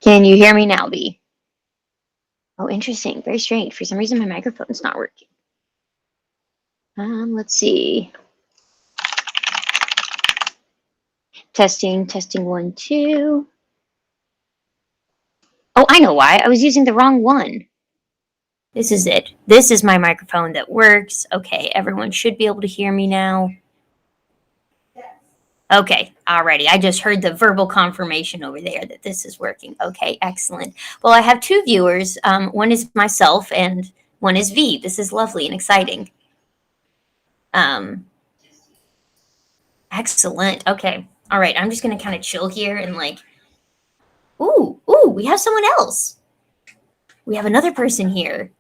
Can you hear me now, B? Oh, interesting. Very strange. For some reason, my microphone's not working. Let's see. Testing, testing, 1, 2. Oh, I know why. I was using the wrong one. This is it. This is my microphone that works. Okay, everyone should be able to hear me now. Okay, alrighty. I just heard the verbal confirmation over there that this is working. Okay, excellent. Well, I have 2 viewers. One is myself and one is V. This is lovely and exciting. Excellent. Okay. All right. I'm just going to kind of chill here and like, ooh, we have someone else. We have another person here.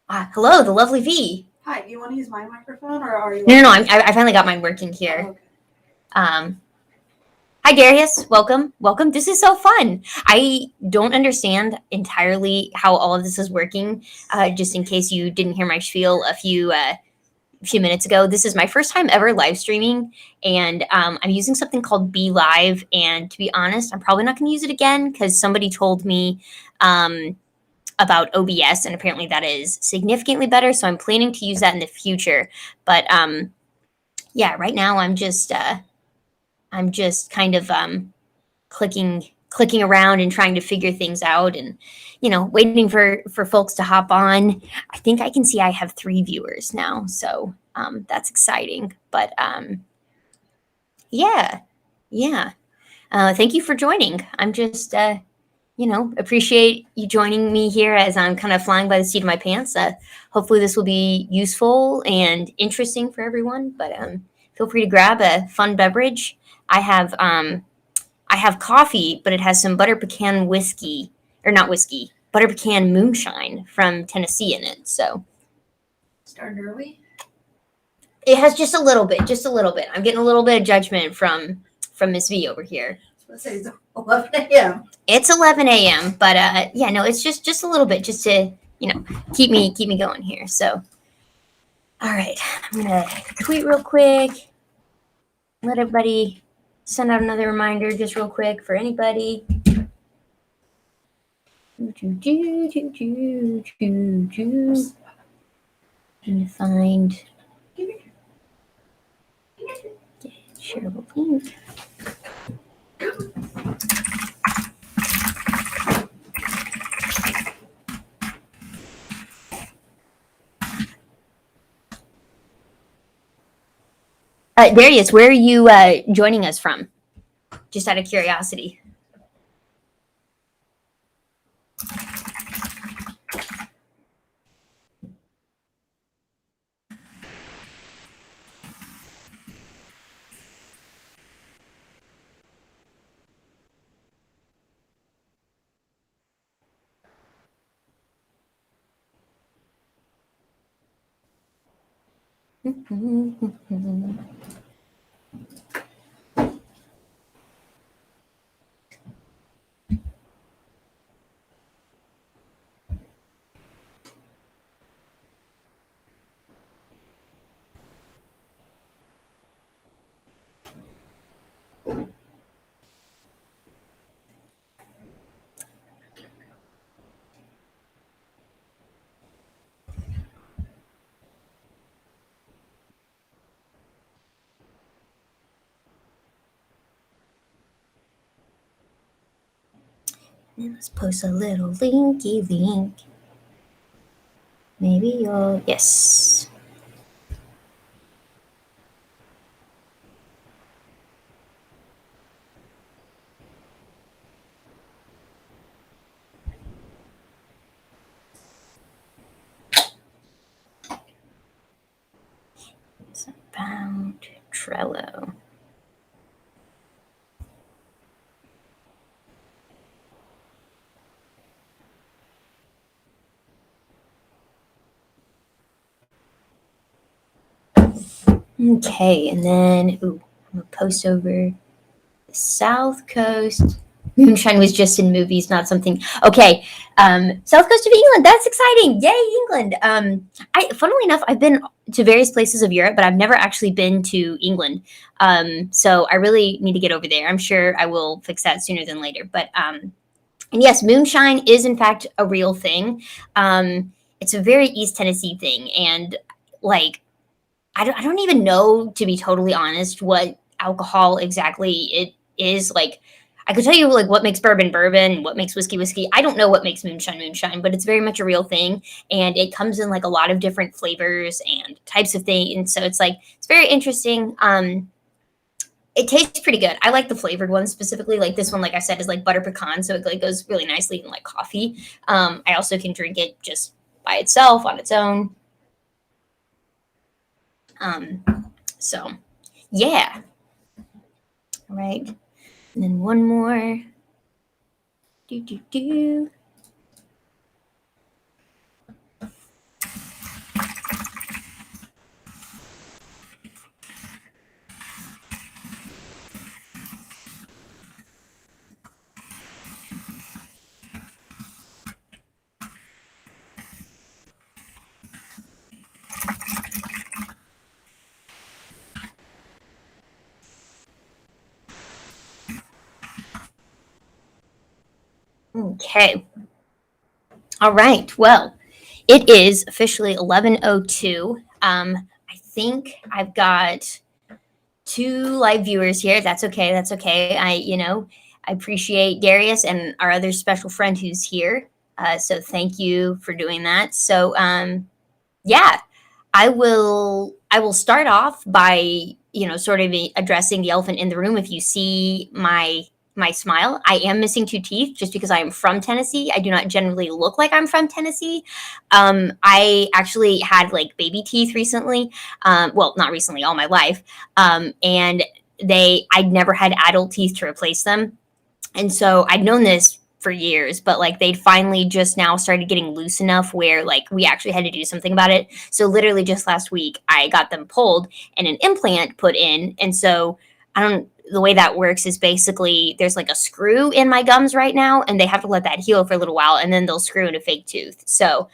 Hello, the lovely V. Hi, do you want to use my microphone or are you? No. I finally got mine working here. Oh, okay. Hi, Darius. Welcome. This is so fun. I don't understand entirely how all of this is working. Just in case you didn't hear my spiel a few minutes ago, this is my first time ever live streaming, and I'm using something called Be Live. And to be honest, I'm probably not going to use it again because somebody told me about OBS, and apparently that is significantly better. So I'm planning to use that in the future. But yeah, right now I'm just kind of clicking around and trying to figure things out, and waiting for folks to hop on. I think I can see I have 3 viewers now, so that's exciting. But yeah. Thank you for joining. I'm just appreciate you joining me here as I'm kind of flying by the seat of my pants. Hopefully this will be useful and interesting for everyone. But feel free to grab a fun beverage. I have coffee, but it has some butter pecan whiskey, or not whiskey, butter pecan moonshine from Tennessee in it. So Starting early? It has just a little bit. I'm getting a little bit of judgment from Miss V over here. Let's say it's 11 a.m. It's 11 a.m., but yeah, no, it's just a little bit, just to keep me going here. So, all right, I'm gonna tweet real quick. Let everybody send out another reminder, just real quick for anybody. Trying to find shareable link. Darius, where are you joining us from? Just out of curiosity. And let's post a little linky link. Maybe you'll, yes. It's about Trello. Okay, and then I'm gonna post over the South Coast. Moonshine was just in movies, not something. Okay, South Coast of England. That's exciting! Yay, England! Funnily enough, I've been to various places of Europe, but I've never actually been to England. So I really need to get over there. I'm sure I will fix that sooner than later. But and yes, moonshine is in fact a real thing. It's a very East Tennessee thing, and like I don't even know, to be totally honest, what alcohol exactly it is. Like, I could tell you like what makes bourbon bourbon, what makes whiskey whiskey. I don't know what makes moonshine moonshine, but it's very much a real thing, and it comes in like a lot of different flavors and types of things. And so it's like it's very interesting. It tastes pretty good. I like the flavored ones specifically. Like this one, like I said, is like butter pecan, so it like goes really nicely in like coffee. I also can drink it just by itself on its own. So yeah. All right. And then one more. Do, do, do. Okay. All right. Well, it is officially 11:02. I think I've got 2 live viewers here. That's okay. That's okay. I appreciate Darius and our other special friend who's here. So thank you for doing that. So yeah, I will start off by sort of addressing the elephant in the room. If you see my smile, I am missing 2 teeth just because I am from Tennessee. I do not generally look like I'm from Tennessee. I actually had like baby teeth recently. Well, not recently, all my life. And I'd never had adult teeth to replace them. And so I'd known this for years, but like they'd finally just now started getting loose enough where like we actually had to do something about it. So literally just last week I got them pulled and an implant put in. And so the way that works is basically there's like a screw in my gums right now, and they have to let that heal for a little while, and then they'll screw in a fake tooth. So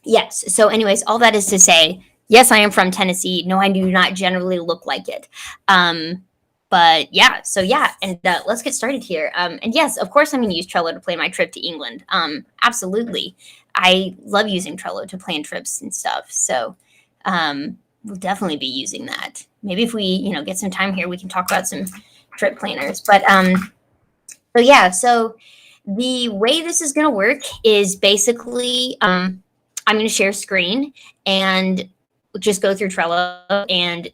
yes. So anyways, all that is to say, yes, I am from Tennessee. No, I do not generally look like it. But yeah, so yeah, and let's get started here. And yes, of course, I'm going to use Trello to plan my trip to England. Absolutely, I love using Trello to plan trips and stuff. So we'll definitely be using that. Maybe if we get some time here, we can talk about some trip planners. But so yeah, so the way this is going to work is basically I'm going to share screen and just go through Trello, and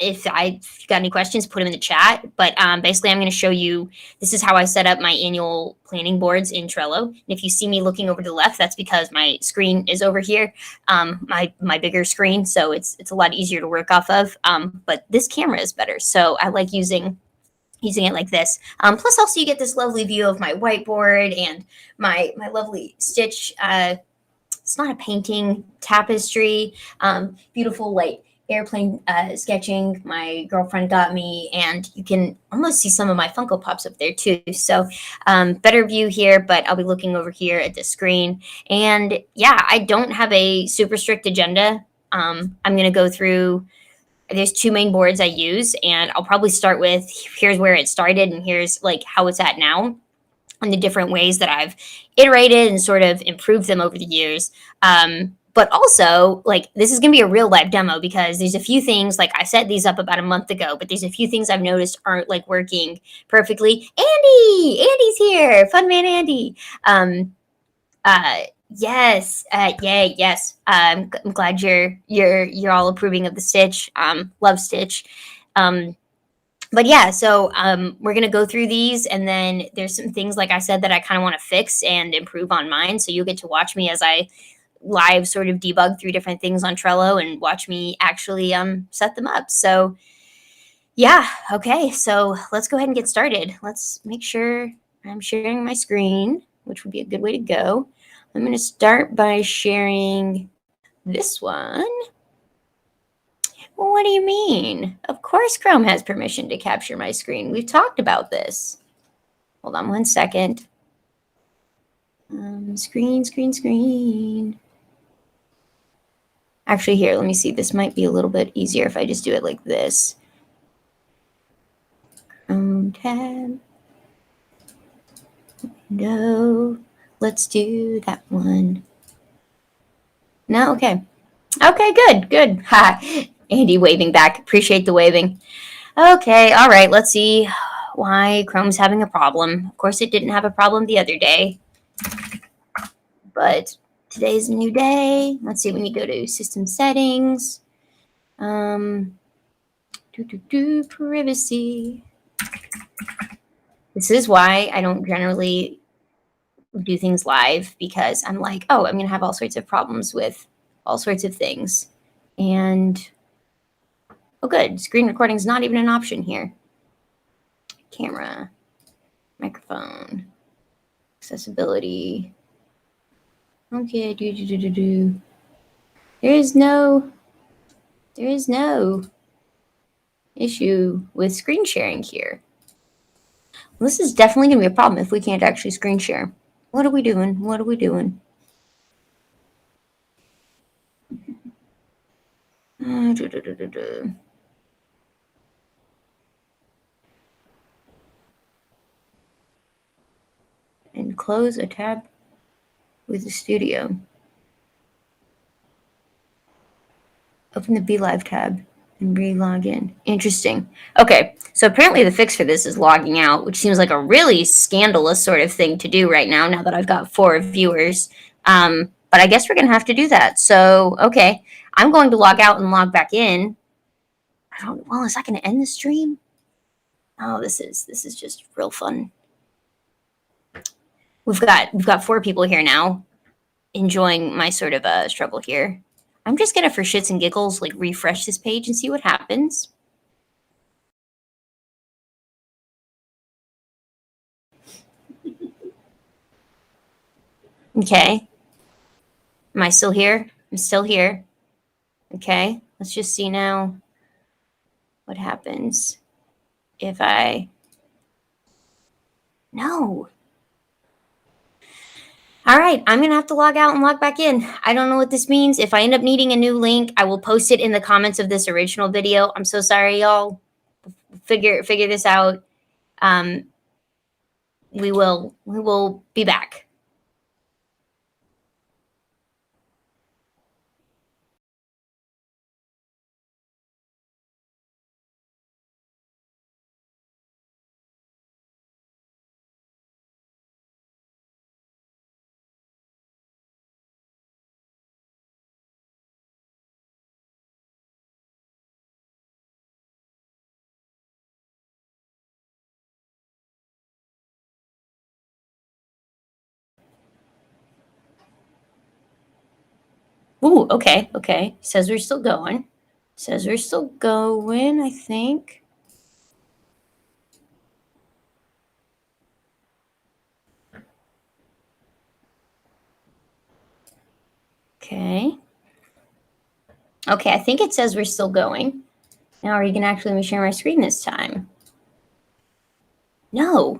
if you got any questions, put them in the chat. But basically, I'm going to show you, this is how I set up my annual planning boards in Trello. And if you see me looking over to the left, that's because my screen is over here, my bigger screen. So it's a lot easier to work off of. But this camera is better. So I like using it like this. Plus, also you get this lovely view of my whiteboard and my lovely Stitch. It's not a painting, tapestry, beautiful like airplane sketching my girlfriend got me, and you can almost see some of my Funko Pops up there too. So better view here, but I'll be looking over here at the screen. And yeah, I don't have a super strict agenda. I'm going to go through, there's 2 main boards I use, and I'll probably start with here's where it started and here's like how it's at now, and the different ways that I've iterated and sort of improved them over the years. But also, like, this is going to be a real live demo because there's a few things, like I set these up about a month ago, but there's a few things I've noticed aren't like working perfectly. Andy's here. Fun man Andy. Yes. Yay. Yes. I'm glad you're all approving of the Stitch. Love Stitch. But yeah, so we're gonna go through these, and then there's some things, like I said, that I kind of want to fix and improve on mine. So you'll get to watch me as I live sort of debug through different things on Trello and watch me actually set them up. So yeah, okay, so let's go ahead and get started. Let's make sure I'm sharing my screen, which would be a good way to go. I'm going to start by sharing this one. Well, what do you mean? Of course Chrome has permission to capture my screen. We've talked about this. Hold on 1 second. Screen. Actually, here, let me see. This might be a little bit easier if I just do it like this. Tab. No. Let's do that one. No? Okay. Okay, good. Ha. Andy waving back. Appreciate the waving. Okay, all right. Let's see why Chrome's having a problem. Of course, it didn't have a problem the other day. But today's a new day. Let's see, when you go to System Settings, privacy. This is why I don't generally do things live, because I'm like, oh, I'm going to have all sorts of problems with all sorts of things. And, oh, good. Screen recording is not even an option here. Camera, microphone, accessibility. Okay, There is no issue with screen sharing here. Well, this is definitely going to be a problem if we can't actually screen share. What are we doing? And close a tab with the studio. Open the BeLive tab and re-log in. Interesting. Okay, so apparently the fix for this is logging out, which seems like a really scandalous sort of thing to do right now that I've got 4 viewers. But I guess we're going to have to do that. So, okay, I'm going to log out and log back in. Well, is that going to end the stream? Oh, this is just real fun. We've got 4 people here now enjoying my sort of struggle here. I'm just going to, for shits and giggles, like refresh this page and see what happens. Okay. Am I still here? I'm still here. Okay. Let's just see now what happens if I... No. All right. I'm going to have to log out and log back in. I don't know what this means. If I end up needing a new link, I will post it in the comments of this original video. I'm so sorry, y'all. Figure this out. We will be back. Ooh, okay. Says we're still going. I think. Okay. Okay, I think it says we're still going. Now, are you going to actually let me share my screen this time? No.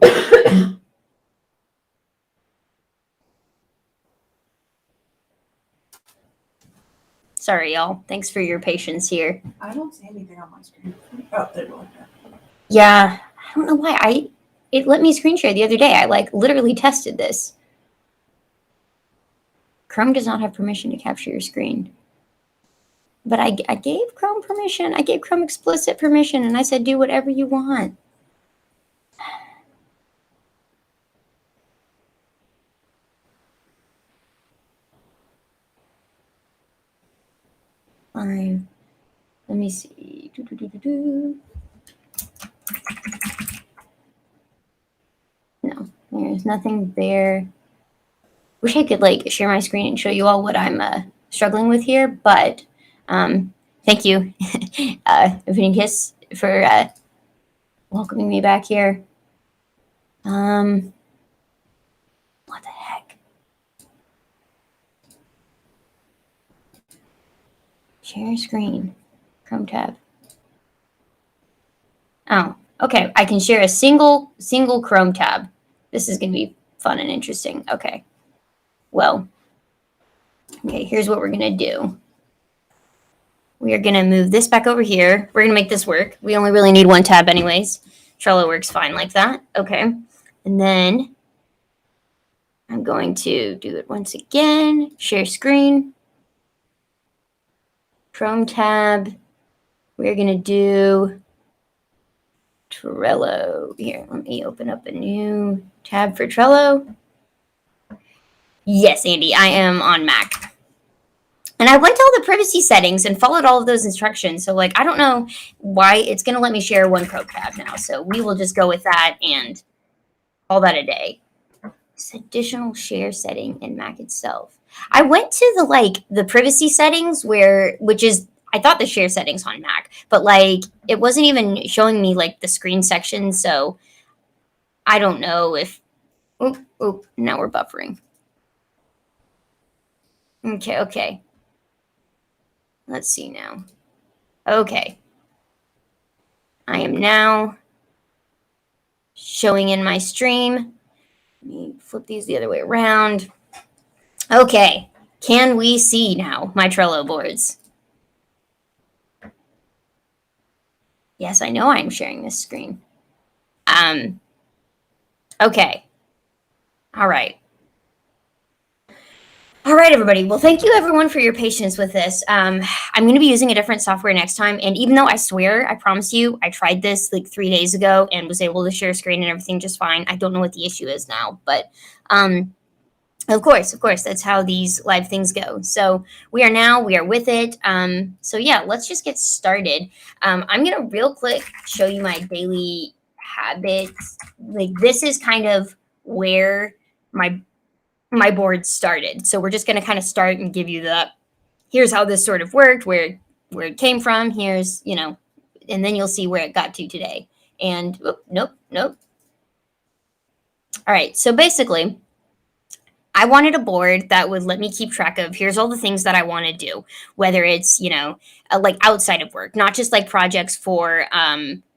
Sorry, y'all. Thanks for your patience here. I don't see anything on my screen. Oh, there you are. Yeah, I don't know why. It let me screen share the other day. I literally tested this. Chrome does not have permission to capture your screen. But I gave Chrome permission. I gave Chrome explicit permission, and I said, do whatever you want. Fine. Let me see. No, there's nothing there. Wish I could share my screen and show you all what I'm struggling with here, but thank you, Vinicus, for welcoming me back here. What the heck? Share screen, Chrome tab. Oh, okay. I can share a single Chrome tab. This is going to be fun and interesting. Okay. Well, okay, here's what we're going to do. We are going to move this back over here. We're going to make this work. We only really need one tab anyways. Trello works fine like that. Okay. And then I'm going to do it once again. Share screen. Chrome tab. We're going to do Trello. Here, let me open up a new tab for Trello. Yes, Andy, I am on Mac. And I went to all the privacy settings and followed all of those instructions. So, like, I don't know why it's going to let me share one Chrome tab now. So we will just go with that and call that a day. This additional share setting in Mac itself. I went to the privacy settings which is, I thought the share settings on Mac, but like it wasn't even showing me like the screen section. So I don't know if, now we're buffering. Okay. Let's see now. Okay. I am now showing in my stream. Let me flip these the other way around. Okay. Can we see now my Trello boards? Yes, I know I'm sharing this screen. Okay. All right. All right, everybody. Well, thank you, everyone, for your patience with this. I'm going to be using a different software next time. And even though I swear, I promise you, I tried this like 3 days ago and was able to share screen and everything just fine. I don't know what the issue is now. But of course, that's how these live things go. So we are with it. So yeah, let's just get started. I'm going to real quick show you my daily habits. Like this is kind of where my board started. So we're just going to kind of start and give you here's how this sort of worked, where it came from. Here's, and then you'll see where it got to today. And nope. All right. So basically, I wanted a board that would let me keep track of here's all the things that I want to do, whether it's, like outside of work, not just like projects for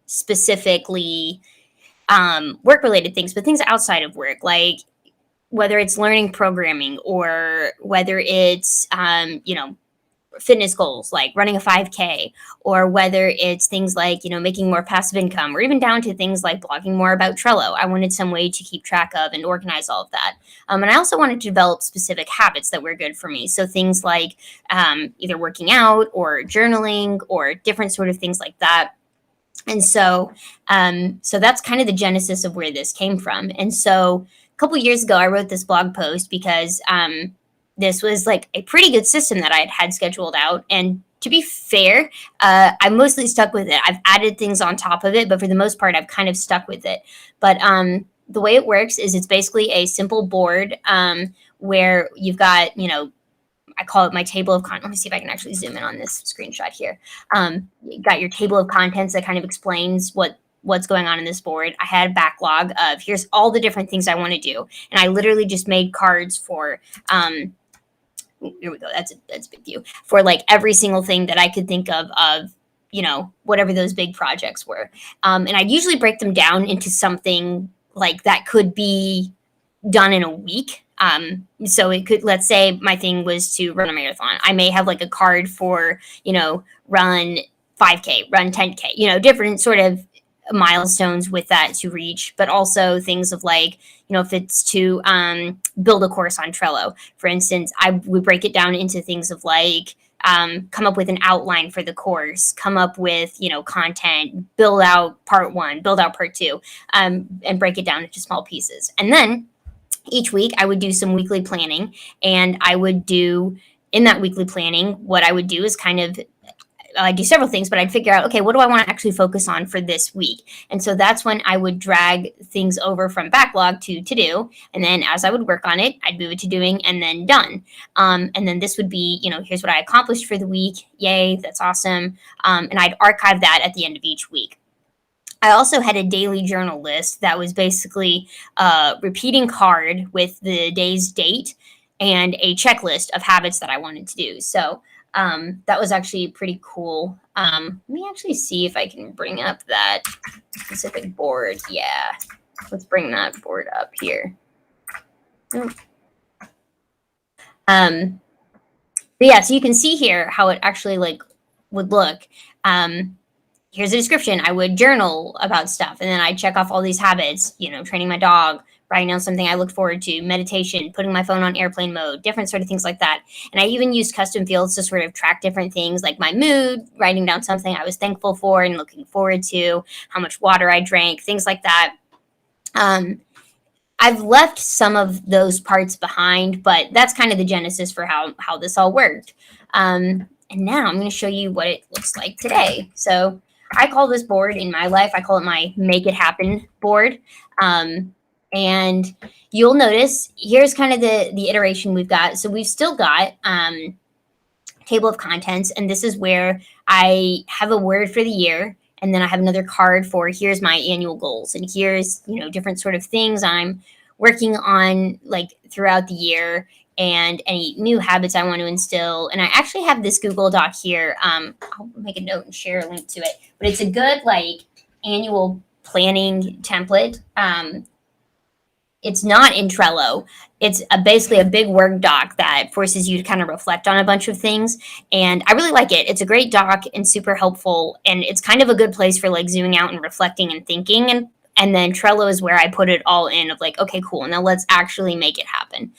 specifically work related things, but things outside of work, like whether it's learning programming or whether it's, fitness goals like running a 5K, or whether it's things like, making more passive income, or even down to things like blogging more about Trello. I wanted some way to keep track of and organize all of that. And I also wanted to develop specific habits that were good for me. So things like either working out or journaling or different sort of things like that. And so that's kind of the genesis of where this came from. And so a couple years ago, I wrote this blog post because this was like a pretty good system that I had scheduled out. And to be fair, I mostly stuck with it. I've added things on top of it, but for the most part, I've kind of stuck with it. But the way it works is it's basically a simple board where you've got, I call it my table of content. Let me see if I can actually zoom in on this screenshot here. You got your table of contents that kind of explains what's going on in this board. I had a backlog of here's all the different things I want to do. And I literally just made cards for, here we go. That's a big view for like every single thing that I could think of, whatever those big projects were. And I'd usually break them down into something like that could be done in a week. So it could, let's say my thing was to run a marathon. I may have like a card for, run 5K, run 10K, different sort of milestones with that to reach, but also things of like, if it's to build a course on Trello, for instance, I would break it down into things of like, come up with an outline for the course, come up with, content, build out part 1, build out part 2, and break it down into small pieces. And then each week I would do some weekly planning, and I would do in that weekly planning, what I would do is kind of I do several things, but I'd figure out, okay, what do I want to actually focus on for this week? And so that's when I would drag things over from backlog to do. And then as I would work on it, I'd move it to doing and then done. And then this would be, here's what I accomplished for the week. Yay, that's awesome. And I'd archive that at the end of each week. I also had a daily journal list that was basically a repeating card with the day's date and a checklist of habits that I wanted to do. So that was actually pretty cool. Let me actually see if I can bring up that specific board. Yeah. let's bring that board up here. But yeah, so you can see here how it actually like would look. Here's a description. I would journal about stuff, and then I'd check off all these habits, you know, training my dog, writing down something I looked forward to, meditation, putting my phone on airplane mode, different sort of things like that. And I even used custom fields to sort of track different things like my mood, writing down something I was thankful for and looking forward to, how much water I drank, things like that. I've left some of those parts behind, but that's kind of the genesis for how this all worked. And now I'm going to show you what it looks like today. So I call this board in my life, I call it my make it happen board. And you'll notice here's kind of the iteration we've got. So we've still got table of contents, and this is where I have a word for the year. And then I have another card for here's my annual goals. And here's, you know, different sort of things I'm working on like throughout the year and any new habits I want to instill. And I actually have this Google Doc here. I'll make a note and share a link to it. But it's a good like annual planning template. It's not in Trello. It's basically a big Word doc that forces you to kind of reflect on a bunch of things. And I really like it. It's a great doc and super helpful. And it's kind of a good place for like zooming out and reflecting and thinking. And then Trello is where I put it all in of like, okay, cool. Now let's actually make it happen.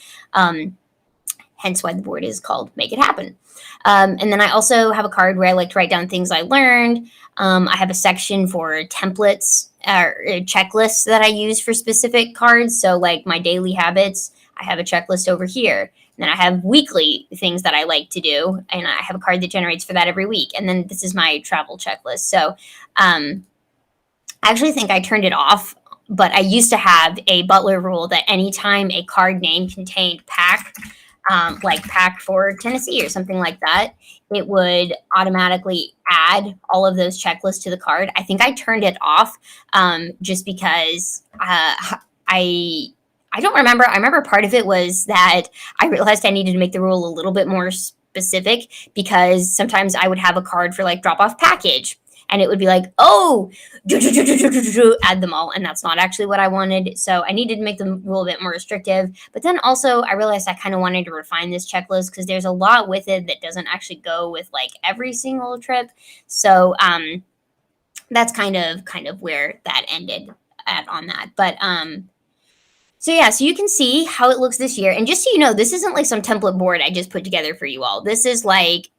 Hence why the board is called Make It Happen. And then I also have a card where I like to write down things I learned. I have a section for templates or checklists that I use for specific cards. So like my daily habits, I have a checklist over here. And then I have weekly things that I like to do. And I have a card that generates for that every week. And then this is my travel checklist. So I actually think I turned it off, but I used to have a Butler rule that anytime a card name contained pack, like pack for Tennessee or something like that, it would automatically add all of those checklists to the card. I think I turned it off just because I don't remember. I remember part of it was that I realized I needed to make the rule a little bit more specific because sometimes I would have a card for like drop off package. And it would be like, oh, add them all. And that's not actually what I wanted. So I needed to make the rule a bit more restrictive. But then also I realized I kind of wanted to refine this checklist because there's a lot with it that doesn't actually go with like every single trip. So that's kind of where that ended at on that. But so yeah, so you can see how it looks this year. And just so you know, this isn't like some template board I just put together for you all. This is like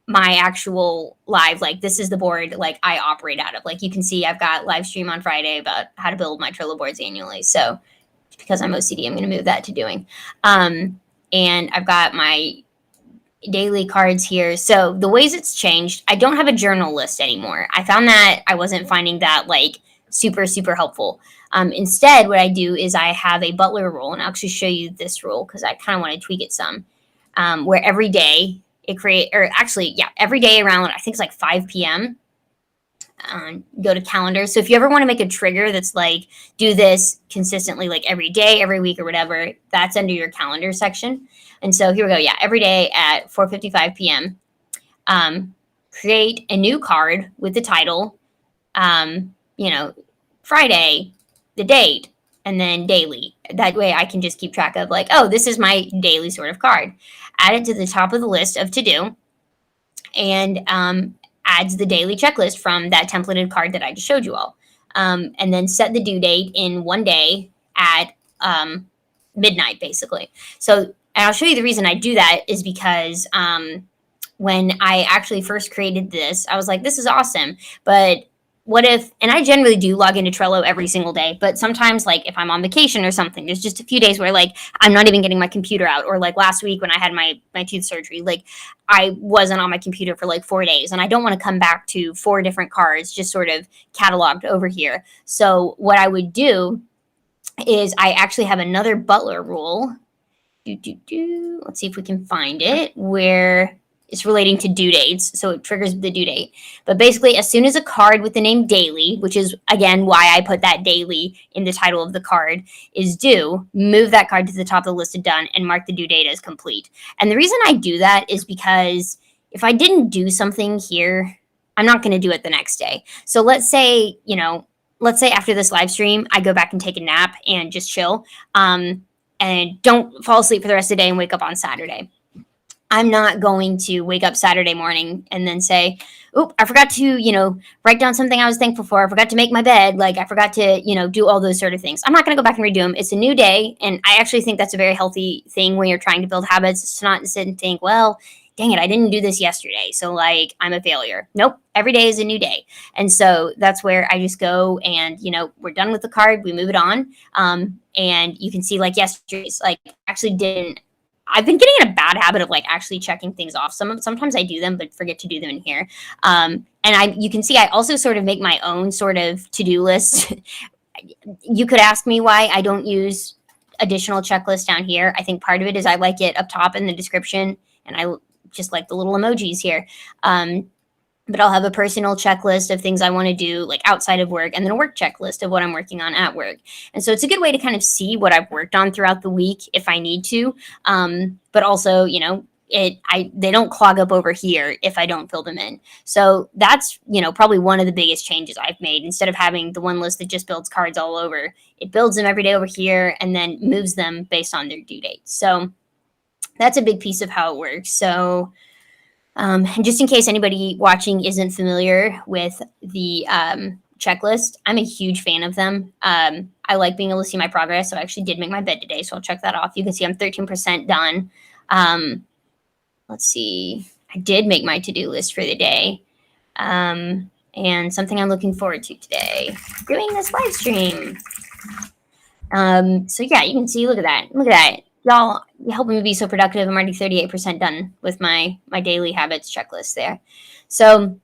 my actual live, like this is the board like I operate out of. Like you can see I've got live stream on Friday about how to build my Trello boards annually. So because I'm OCD, I'm going to move that to doing. And I've got my daily cards here. So the ways it's changed, I don't have a journal list anymore. I found that I wasn't finding that like super, super helpful. Instead, what I do is I have a Butler rule, and I'll actually show you this rule because I kind of want to tweak it some, where every day every day around, I think it's like 5 p.m. Go to calendar. So if you ever want to make a trigger that's like, do this consistently, like every day, every week or whatever, that's under your calendar section. And so here we go. Yeah. Every day at 4:55 p.m. Create a new card with the title, Friday, the date, and then daily. That way I can just keep track of like, oh, this is my daily sort of card. Add it to the top of the list of to do, and adds the daily checklist from that templated card that I just showed you all. And then set the due date in one day at midnight, basically. So, and I'll show you the reason I do that is because when I actually first created this, I was like, this is awesome. But what if, and I generally do log into Trello every single day, but sometimes like if I'm on vacation or something, there's just a few days where like I'm not even getting my computer out, or like last week when I had my tooth surgery, like I wasn't on my computer for like 4 days, and I don't want to come back to 4 different cards just sort of cataloged over here. So what I would do is I actually have another Butler rule. Let's see if we can find it, where it's relating to due dates, so it triggers the due date. But basically, as soon as a card with the name daily, which is, again, why I put that daily in the title of the card, is due, move that card to the top of the list of done and mark the due date as complete. And the reason I do that is because if I didn't do something here, I'm not going to do it the next day. So let's say, let's say after this live stream, I go back and take a nap and just chill, and don't fall asleep for the rest of the day and wake up on Saturday. I'm not going to wake up Saturday morning and then say, "Oop, I forgot to, write down something I was thankful for. I forgot to make my bed. Like I forgot to, do all those sort of things." I'm not going to go back and redo them. It's a new day, and I actually think that's a very healthy thing when you're trying to build habits. It's to not sit and think, "Well, dang it, I didn't do this yesterday, so like I'm a failure." Nope, every day is a new day, and so that's where I just go and we're done with the card, we move it on, and you can see like yesterday's like actually didn't. I've been getting in a bad habit of like actually checking things off. Sometimes I do them, but forget to do them in here. And you can see I also sort of make my own sort of to-do list. You could ask me why I don't use additional checklists down here. I think part of it is I like it up top in the description, and I just like the little emojis here. But I'll have a personal checklist of things I want to do like outside of work, and then a work checklist of what I'm working on at work. And so it's a good way to kind of see what I've worked on throughout the week if I need to. But also, they don't clog up over here if I don't fill them in. So that's, probably one of the biggest changes I've made. Instead of having the one list that just builds cards all over, it builds them every day over here and then moves them based on their due date. So that's a big piece of how it works. So and just in case anybody watching isn't familiar with the checklist, I'm a huge fan of them. I like being able to see my progress. So I actually did make my bed today, so I'll check that off. You can see I'm 13% done. Let's see. I did make my to-do list for the day. And something I'm looking forward to today, doing this live stream. So yeah, you can see, look at that. Look at that. Y'all helping me be so productive. I'm already 38% done with my daily habits checklist there. So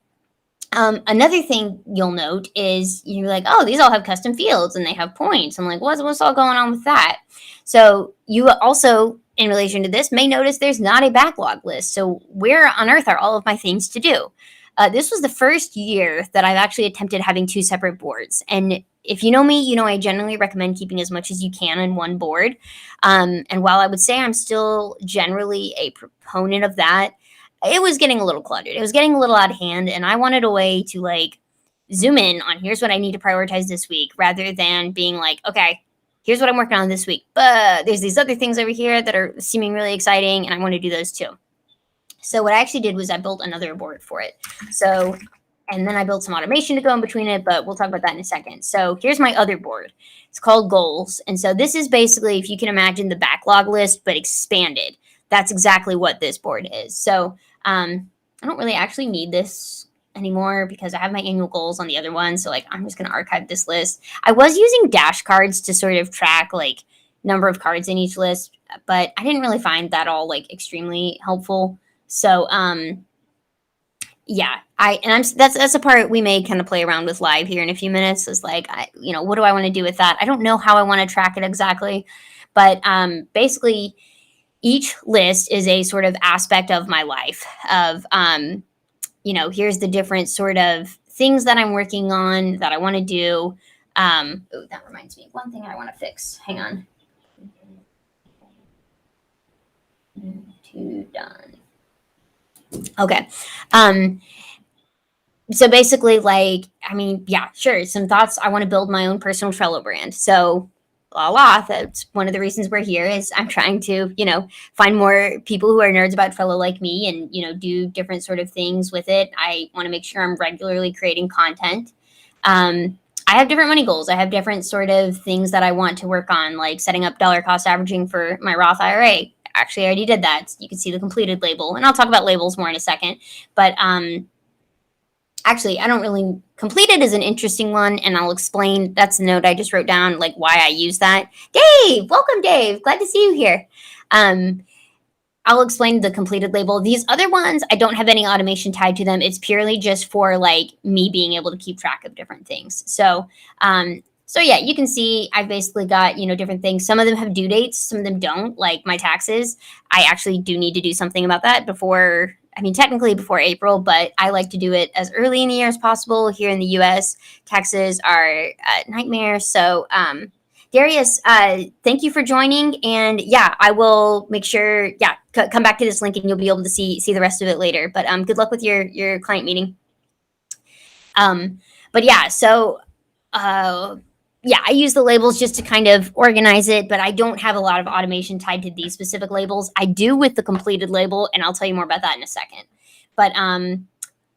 another thing you'll note is you're like, oh, these all have custom fields and they have points. I'm like, what's all going on with that? So you also, in relation to this, may notice there's not a backlog list. So where on earth are all of my things to do? This was the first year that I've actually attempted having two separate boards. And if you know me, I generally recommend keeping as much as you can in one board. And while I would say I'm still generally a proponent of that, it was getting a little cluttered. It was getting a little out of hand. And I wanted a way to like zoom in on here's what I need to prioritize this week, rather than being like, okay, here's what I'm working on this week, but there's these other things over here that are seeming really exciting, and I want to do those too. So what I actually did was I built another board for it. So, and then I built some automation to go in between it, but we'll talk about that in a second. So here's my other board. It's called goals. And so this is basically, if you can imagine the backlog list, but expanded. That's exactly what this board is. So I don't really actually need this anymore because I have my annual goals on the other one. So like, I'm just going to archive this list. I was using dash cards to sort of track like number of cards in each list, but I didn't really find that all like extremely helpful. So, yeah, that's a part we may kind of play around with live here in a few minutes, is like, what do I want to do with that? I don't know how I want to track it exactly, but basically each list is a sort of aspect of my life of, here's the different sort of things that I'm working on that I want to do. Oh, that reminds me, one thing I want to fix. Hang on. 2 done. Okay. So basically, like, sure, some thoughts. I want to build my own personal Trello brand. So, that's one of the reasons we're here, is I'm trying to, find more people who are nerds about Trello like me and, do different sort of things with it. I want to make sure I'm regularly creating content. I have different money goals. I have different sort of things that I want to work on, like setting up dollar cost averaging for my Roth IRA. Actually, I already did that. You can see the completed label, and I'll talk about labels more in a second. But actually, I don't really, completed is an interesting one, and I'll explain. That's the note I just wrote down, like why I use that. Dave, welcome, Dave. Glad to see you here. I'll explain the completed label. These other ones, I don't have any automation tied to them. It's purely just for like me being able to keep track of different things. So yeah, you can see I've basically got, different things. Some of them have due dates, some of them don't, like my taxes. I actually do need to do something about that technically before April, but I like to do it as early in the year as possible. Here in the US, taxes are a nightmare. So Darius, thank you for joining. And yeah, I will make sure, come back to this link and you'll be able to see the rest of it later. But good luck with your client meeting. But yeah, so yeah, I use the labels just to kind of organize it, but I don't have a lot of automation tied to these specific labels. I do with the completed label, and I'll tell you more about that in a second. But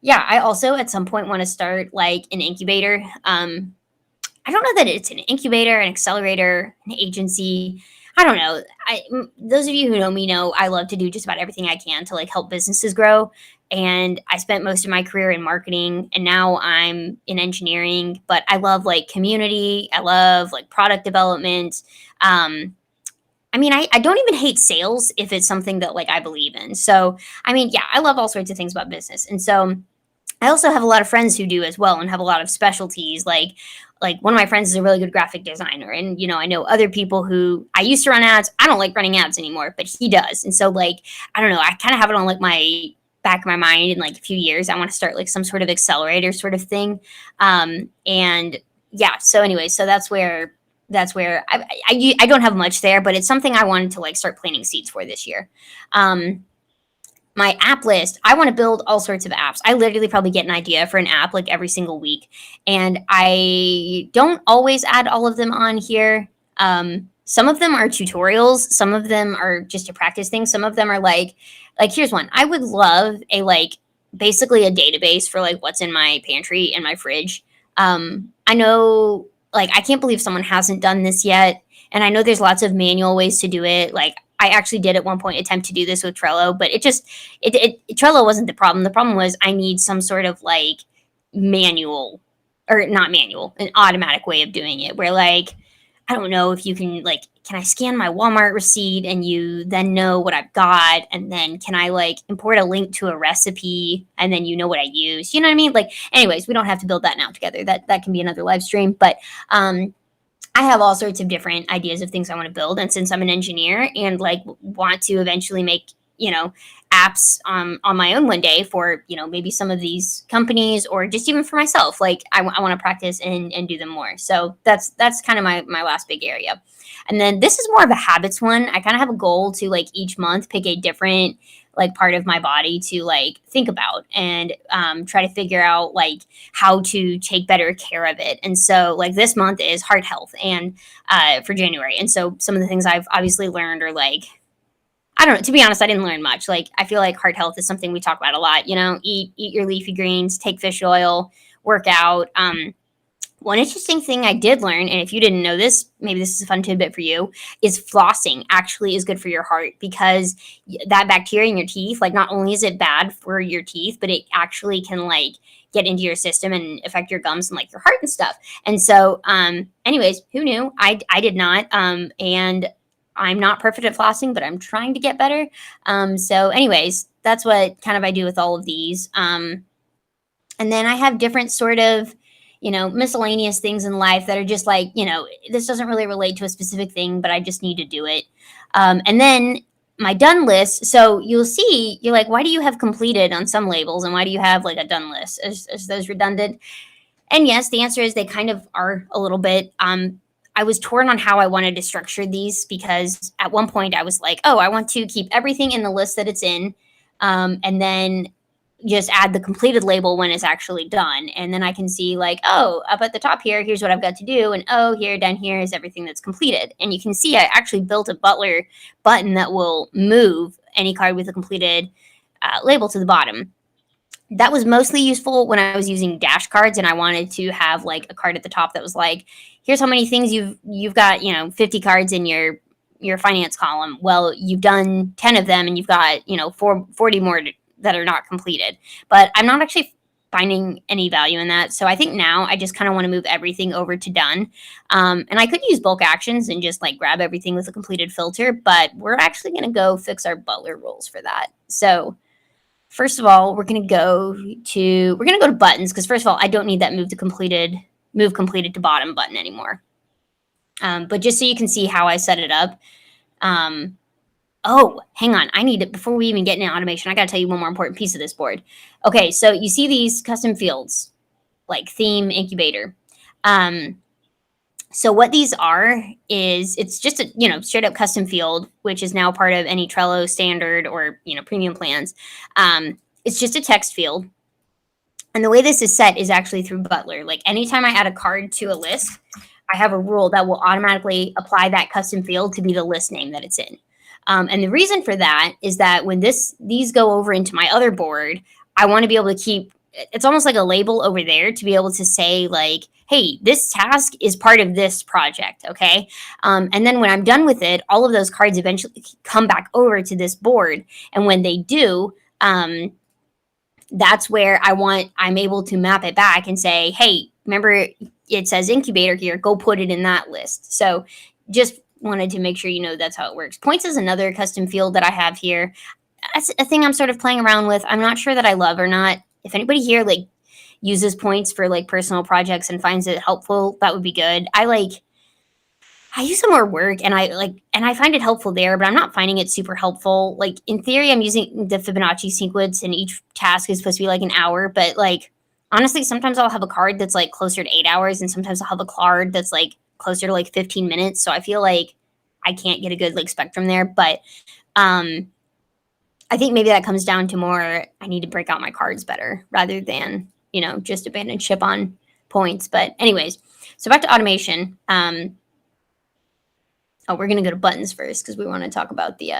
yeah, I also at some point want to start like an incubator. I don't know that it's an incubator, an accelerator, an agency. I don't know. Those of you who know me know I love to do just about everything I can to like help businesses grow. And I spent most of my career in marketing, and now I'm in engineering. But I love like community. I love like product development. I mean, I don't even hate sales if it's something that like I believe in. So I mean, yeah, I love all sorts of things about business, and so I also have a lot of friends who do as well and have a lot of specialties. Like one of my friends is a really good graphic designer, and I know other people who I used to run ads. I don't like running ads anymore, but he does. And so like I don't know, I kind of have it on like my back of my mind in like a few years. I want to start like some sort of accelerator sort of thing. And yeah, so anyway, so that's where I don't have much there, but it's something I wanted to like start planting seeds for this year. My app list, I want to build all sorts of apps. I literally probably get an idea for an app like every single week, and I don't always add all of them on here. Some of them are tutorials, some of them are just to practice things, some of them are like here's one. I would love a like basically a database for like what's in my pantry and my fridge. I know, like, I can't believe someone hasn't done this yet, and I know there's lots of manual ways to do it. Like I actually did at one point attempt to do this with Trello, but Trello wasn't the problem. The problem was I need some sort of like manual, or not manual, an automatic way of doing it where like I don't know if you can like, can I scan my Walmart receipt and you then know what I've got, and then can I like import a link to a recipe and then you know what I use? You know what I mean? Like anyways, we don't have to build that now together. That can be another live stream, but I have all sorts of different ideas of things I want to build. And since I'm an engineer and like want to eventually make, apps on my own one day for, maybe some of these companies or just even for myself, like I want to practice and do them more. So that's kind of my last big area. And then this is more of a habits one. I kind of have a goal to like each month pick a different like part of my body to like think about and try to figure out like how to take better care of it. And so like this month is heart health and for January. And so some of the things I've obviously learned are like, I don't know, to be honest, I didn't learn much. Like I feel like heart health is something we talk about a lot, eat your leafy greens, take fish oil, work out. One interesting thing I did learn, and if you didn't know this, maybe this is a fun tidbit for you, is flossing actually is good for your heart because that bacteria in your teeth, like not only is it bad for your teeth, but it actually can like get into your system and affect your gums and like your heart and stuff. And so, anyways, who knew? I did not. And I'm not perfect at flossing, but I'm trying to get better. So anyways, that's what kind of I do with all of these. And then I have different sort of, miscellaneous things in life that are just like, this doesn't really relate to a specific thing, but I just need to do it. And then my done list. So you'll see, you're like, why do you have completed on some labels and why do you have like a done list? Is those redundant? And yes, the answer is they kind of are a little bit. I was torn on how I wanted to structure these because at one point I was like, oh, I want to keep everything in the list that it's in. And then just add the completed label when it's actually done. And then I can see like, oh, up at the top here, here's what I've got to do. And oh, here, down here is everything that's completed. And you can see I actually built a Butler button that will move any card with a completed label to the bottom. That was mostly useful when I was using dash cards and I wanted to have like a card at the top that was like, here's how many things you've got, 50 cards in your finance column. Well, you've done 10 of them and you've got, 40 more that are not completed. But I'm not actually finding any value in that. So I think now I just kind of want to move everything over to done. And I could use bulk actions and just like grab everything with a completed filter, but we're actually going to go fix our Butler rules for that. So first of all, we're going to go to buttons because first of all, I don't need that move completed to bottom button anymore. But just so you can see how I set it up. Oh, hang on. Before we even get into automation, I got to tell you one more important piece of this board. Okay, so you see these custom fields, like theme, incubator. So what these are is it's just a, straight up custom field, which is now part of any Trello standard or, premium plans. It's just a text field. And the way this is set is actually through Butler. Like anytime I add a card to a list, I have a rule that will automatically apply that custom field to be the list name that it's in. And the reason for that is that when these go over into my other board, I want to be able to keep, it's almost like a label over there to be able to say like, hey, this task is part of this project, okay? And then when I'm done with it, all of those cards eventually come back over to this board. And when they do, that's where I'm able to map it back and say, hey, remember it says incubator here, go put it in that list. So just wanted to make sure you know that's how it works. Points is another custom field that I have here. That's a thing I'm sort of playing around with. I'm not sure that I love or not. If anybody here like uses points for like personal projects and finds it helpful, that would be good. I use some more work and I find it helpful there, but I'm not finding it super helpful. Like in theory, I'm using the Fibonacci sequence and each task is supposed to be like an hour, but like honestly, sometimes I'll have a card that's like closer to 8 hours and sometimes I'll have a card that's like closer to like 15 minutes. So I feel like I can't get a good like spectrum there, but I think maybe that comes down to more I need to break out my cards better rather than, just abandon ship on points. But anyways, so back to automation. We're going to go to buttons first because we want to talk about the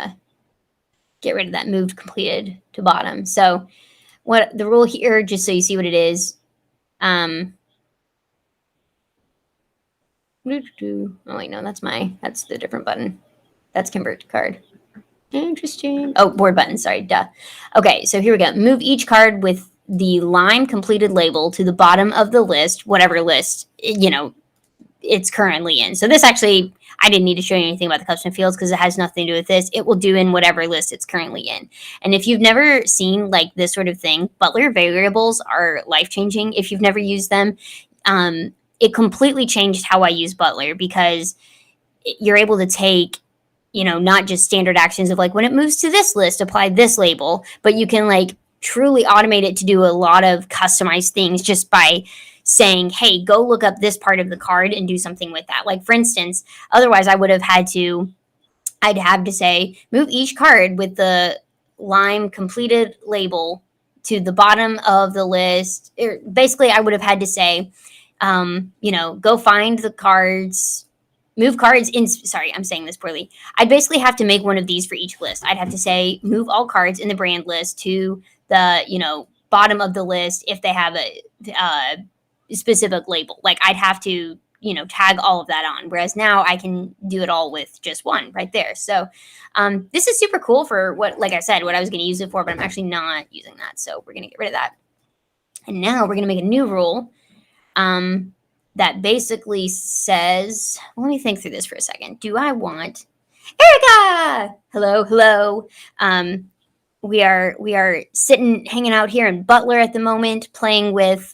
get rid of that moved completed to bottom. So what the rule here, just so you see what it is. Oh wait, no, that's the different button. That's convert to card. Interesting. Oh, board button. Sorry, duh. Okay, so here we go. Move each card with the lime completed label to the bottom of the list, whatever list it's currently in. So this actually, I didn't need to show you anything about the custom fields because it has nothing to do with this. It will do in whatever list it's currently in. And if you've never seen like this sort of thing, Butler variables are life-changing. If you've never used them, it completely changed how I use Butler because you're able to take, not just standard actions of like when it moves to this list, apply this label, but you can like truly automate it to do a lot of customized things just by saying, hey, go look up this part of the card and do something with that. Like for instance, otherwise I'd have to say, move each card with the lime completed label to the bottom of the list. Or basically I would have had to say, go find the cards, move cards in, sorry, I'm saying this poorly. I'd basically have to make one of these for each list. I'd have to say, move all cards in the brand list to the, bottom of the list if they have a specific label. Like I'd have to, tag all of that on. Whereas now I can do it all with just one right there. So this is super cool for what I was going to use it for, but I'm actually not using that. So we're going to get rid of that. And now we're going to make a new rule that basically says, let me think through this for a second. Do I want Erica? Hello. We are hanging out here in Butler at the moment, playing with,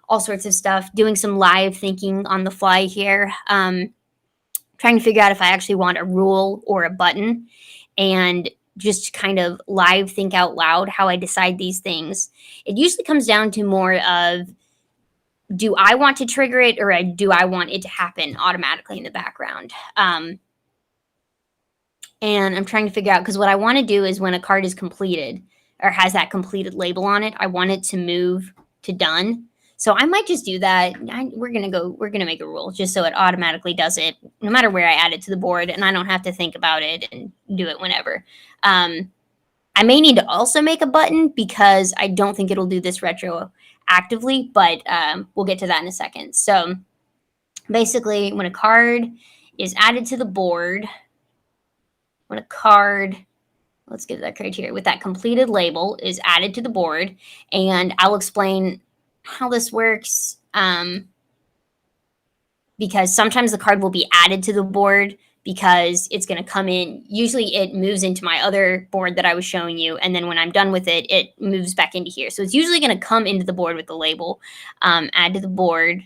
all sorts of stuff, doing some live thinking on the fly here, trying to figure out if I actually want a rule or a button, and just kind of live think out loud how I decide these things. It usually comes down to more of, do I want to trigger it or do I want it to happen automatically in the background? And I'm trying to figure out, because what I want to do is when a card is completed or has that completed label on it, I want it to move to done. So I might just do that. We're going to make a rule just so it automatically does it no matter where I add it to the board and I don't have to think about it and do it whenever. I may need to also make a button because I don't think it'll do this retroactively, but we'll get to that in a second. So basically when a card is added to the board, let's get that criteria, with that completed label is added to the board, and I'll explain how this works because sometimes the card will be added to the board because it's going to come in. Usually it moves into my other board that I was showing you, and then when I'm done with it, it moves back into here. So it's usually going to come into the board with the label, add to the board.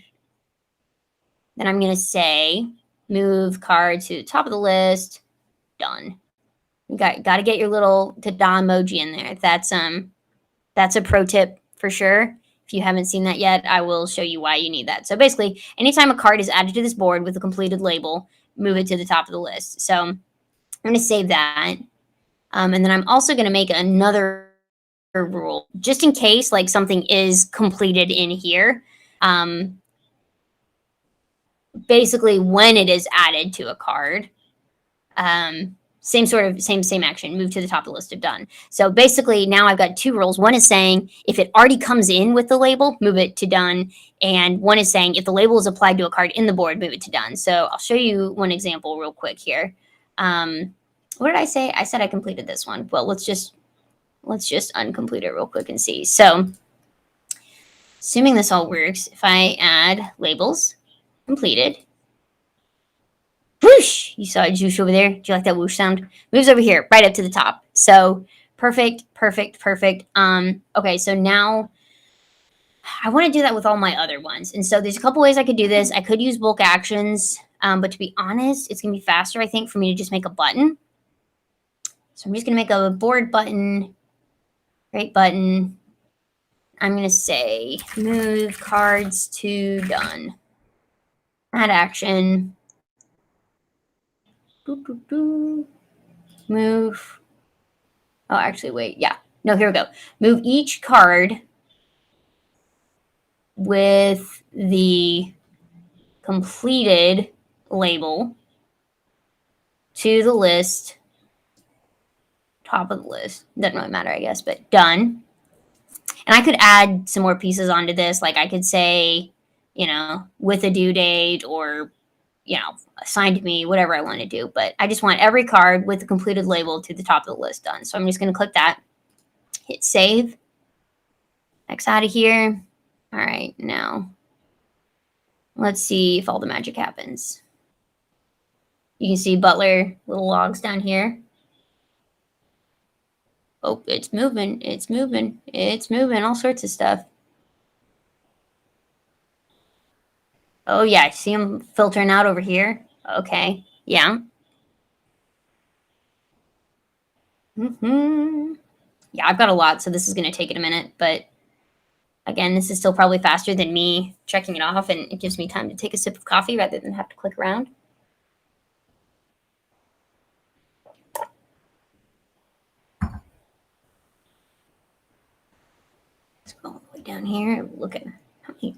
Then I'm going to say move card to the top of the list, done. You got to get your little ta-da emoji in there. That's a pro tip for sure. If you haven't seen that yet, I will show you why you need that. So basically, anytime a card is added to this board with a completed label, move it to the top of the list. So I'm going to save that. And then I'm also going to make another rule, just in case like something is completed in here. Basically, when it is added to a card, same action, move to the top of the list of done. So basically now I've got two rules. One is saying if it already comes in with the label, move it to done. And one is saying if the label is applied to a card in the board, move it to done. So I'll show you one example real quick here. What did I say? I said I completed this one. Well, let's just uncomplete it real quick and see. So assuming this all works, if I add labels, completed. Whoosh! You saw a juice over there. Do you like that whoosh sound? Moves over here, right up to the top. So perfect. Okay, so now I want to do that with all my other ones. And so there's a couple ways I could do this. I could use bulk actions, but to be honest, it's going to be faster, I think, for me to just make a button. So I'm just going to make a board button, right button. I'm going to say move cards to done. Add action. Move. Oh, actually, wait. Yeah. No, here we go. Move each card with the completed label to the list, top of the list. Doesn't really matter, I guess, but done. And I could add some more pieces onto this. Like I could say, with a due date or, assigned to me, whatever I want to do. But I just want every card with the completed label to the top of the list done. So I'm just going to click that, hit save, X out of here. All right, now let's see if all the magic happens. You can see Butler, little logs down here. Oh, it's moving, all sorts of stuff. Oh, yeah, I see them filtering out over here. Okay, yeah. Yeah, I've got a lot, so this is going to take it a minute. But again, this is still probably faster than me checking it off, and it gives me time to take a sip of coffee rather than have to click around. Let's go all the way down here. Look at how many.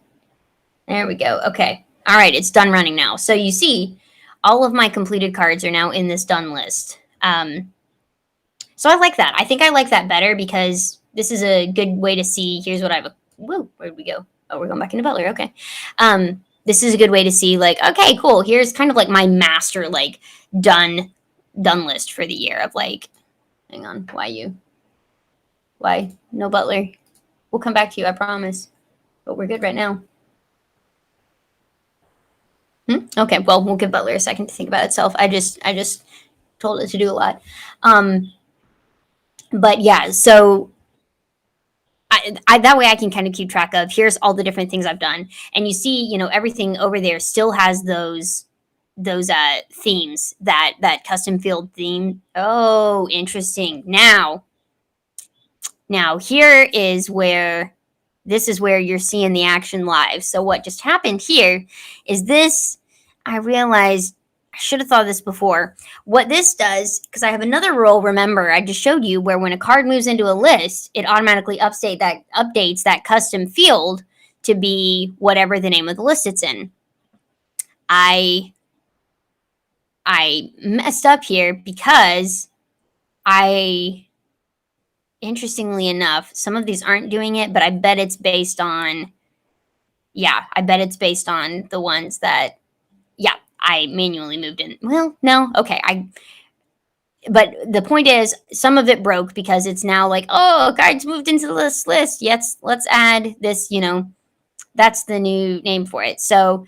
There we go. Okay. All right, it's done running now. So you see, all of my completed cards are now in this done list. So I like that. I think I like that better because this is a good way to see. Here's what I've. Whoa, where'd we go? Oh, we're going back into Butler. Okay. This is a good way to see, like, okay, cool. Here's kind of like my master, like, done list for the year of like, hang on, why? No Butler. We'll come back to you, I promise. But we're good right now. Okay, well, we'll give Butler a second to think about itself. I just told it to do a lot. But yeah, so I that way I can kind of keep track of here's all the different things I've done. And you see, everything over there still has those themes, that custom field theme. Oh, interesting. Now here is where you're seeing the action live. So what just happened here is this. I realized I should have thought of this before. What this does, because I have another rule, remember, I just showed you, where when a card moves into a list, it automatically updates that custom field to be whatever the name of the list it's in. I messed up here because interestingly enough, some of these aren't doing it, but I bet it's based on, the ones that, I manually moved in. Well, no, okay. But the point is, some of it broke because it's now like, oh, cards moved into this list. Yes, let's add this, that's the new name for it. So,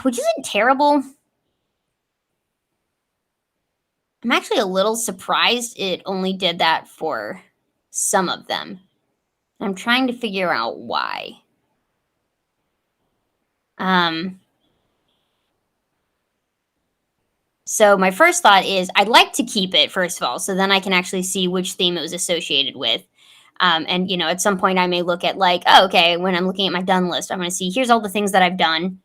which isn't terrible. I'm actually a little surprised it only did that for some of them. I'm trying to figure out why. So my first thought is I'd like to keep it, first of all, so then I can actually see which theme it was associated with. And, at some point I may look at like, oh, okay, when I'm looking at my done list, I'm going to see here's all the things that I've done.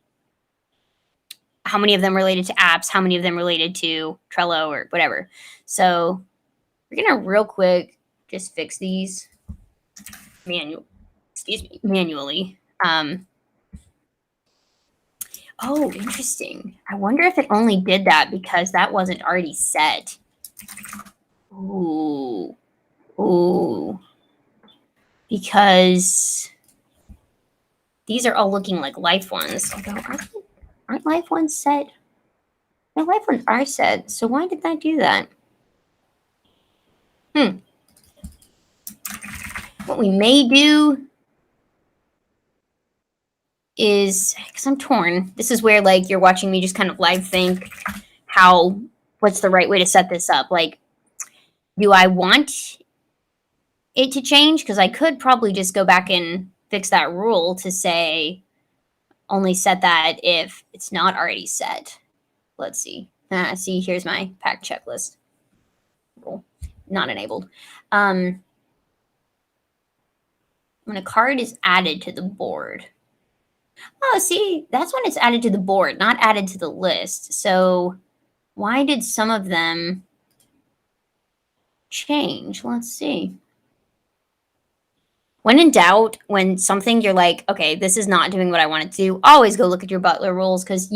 How many of them related to apps? How many of them related to Trello or whatever? So we're going to real quick just fix these. manually. Oh, interesting. I wonder if it only did that because that wasn't already set. Ooh. Ooh. Because these are all looking like life ones. Although, aren't life ones set? No, life ones are set. So why did that do that? What we may do is, because I'm torn. This is where like you're watching me just kind of live think what's the right way to set this up? Like, do I want it to change? Because I could probably just go back and fix that rule to say only set that if it's not already set. Let's see. See, here's my pack checklist. Rule not enabled. When a card is added to the board. Oh, see, that's when it's added to the board, not added to the list. So why did some of them change? Let's see. When in doubt, when something you're like, okay, this is not doing what I want it to do, always go look at your Butler rules because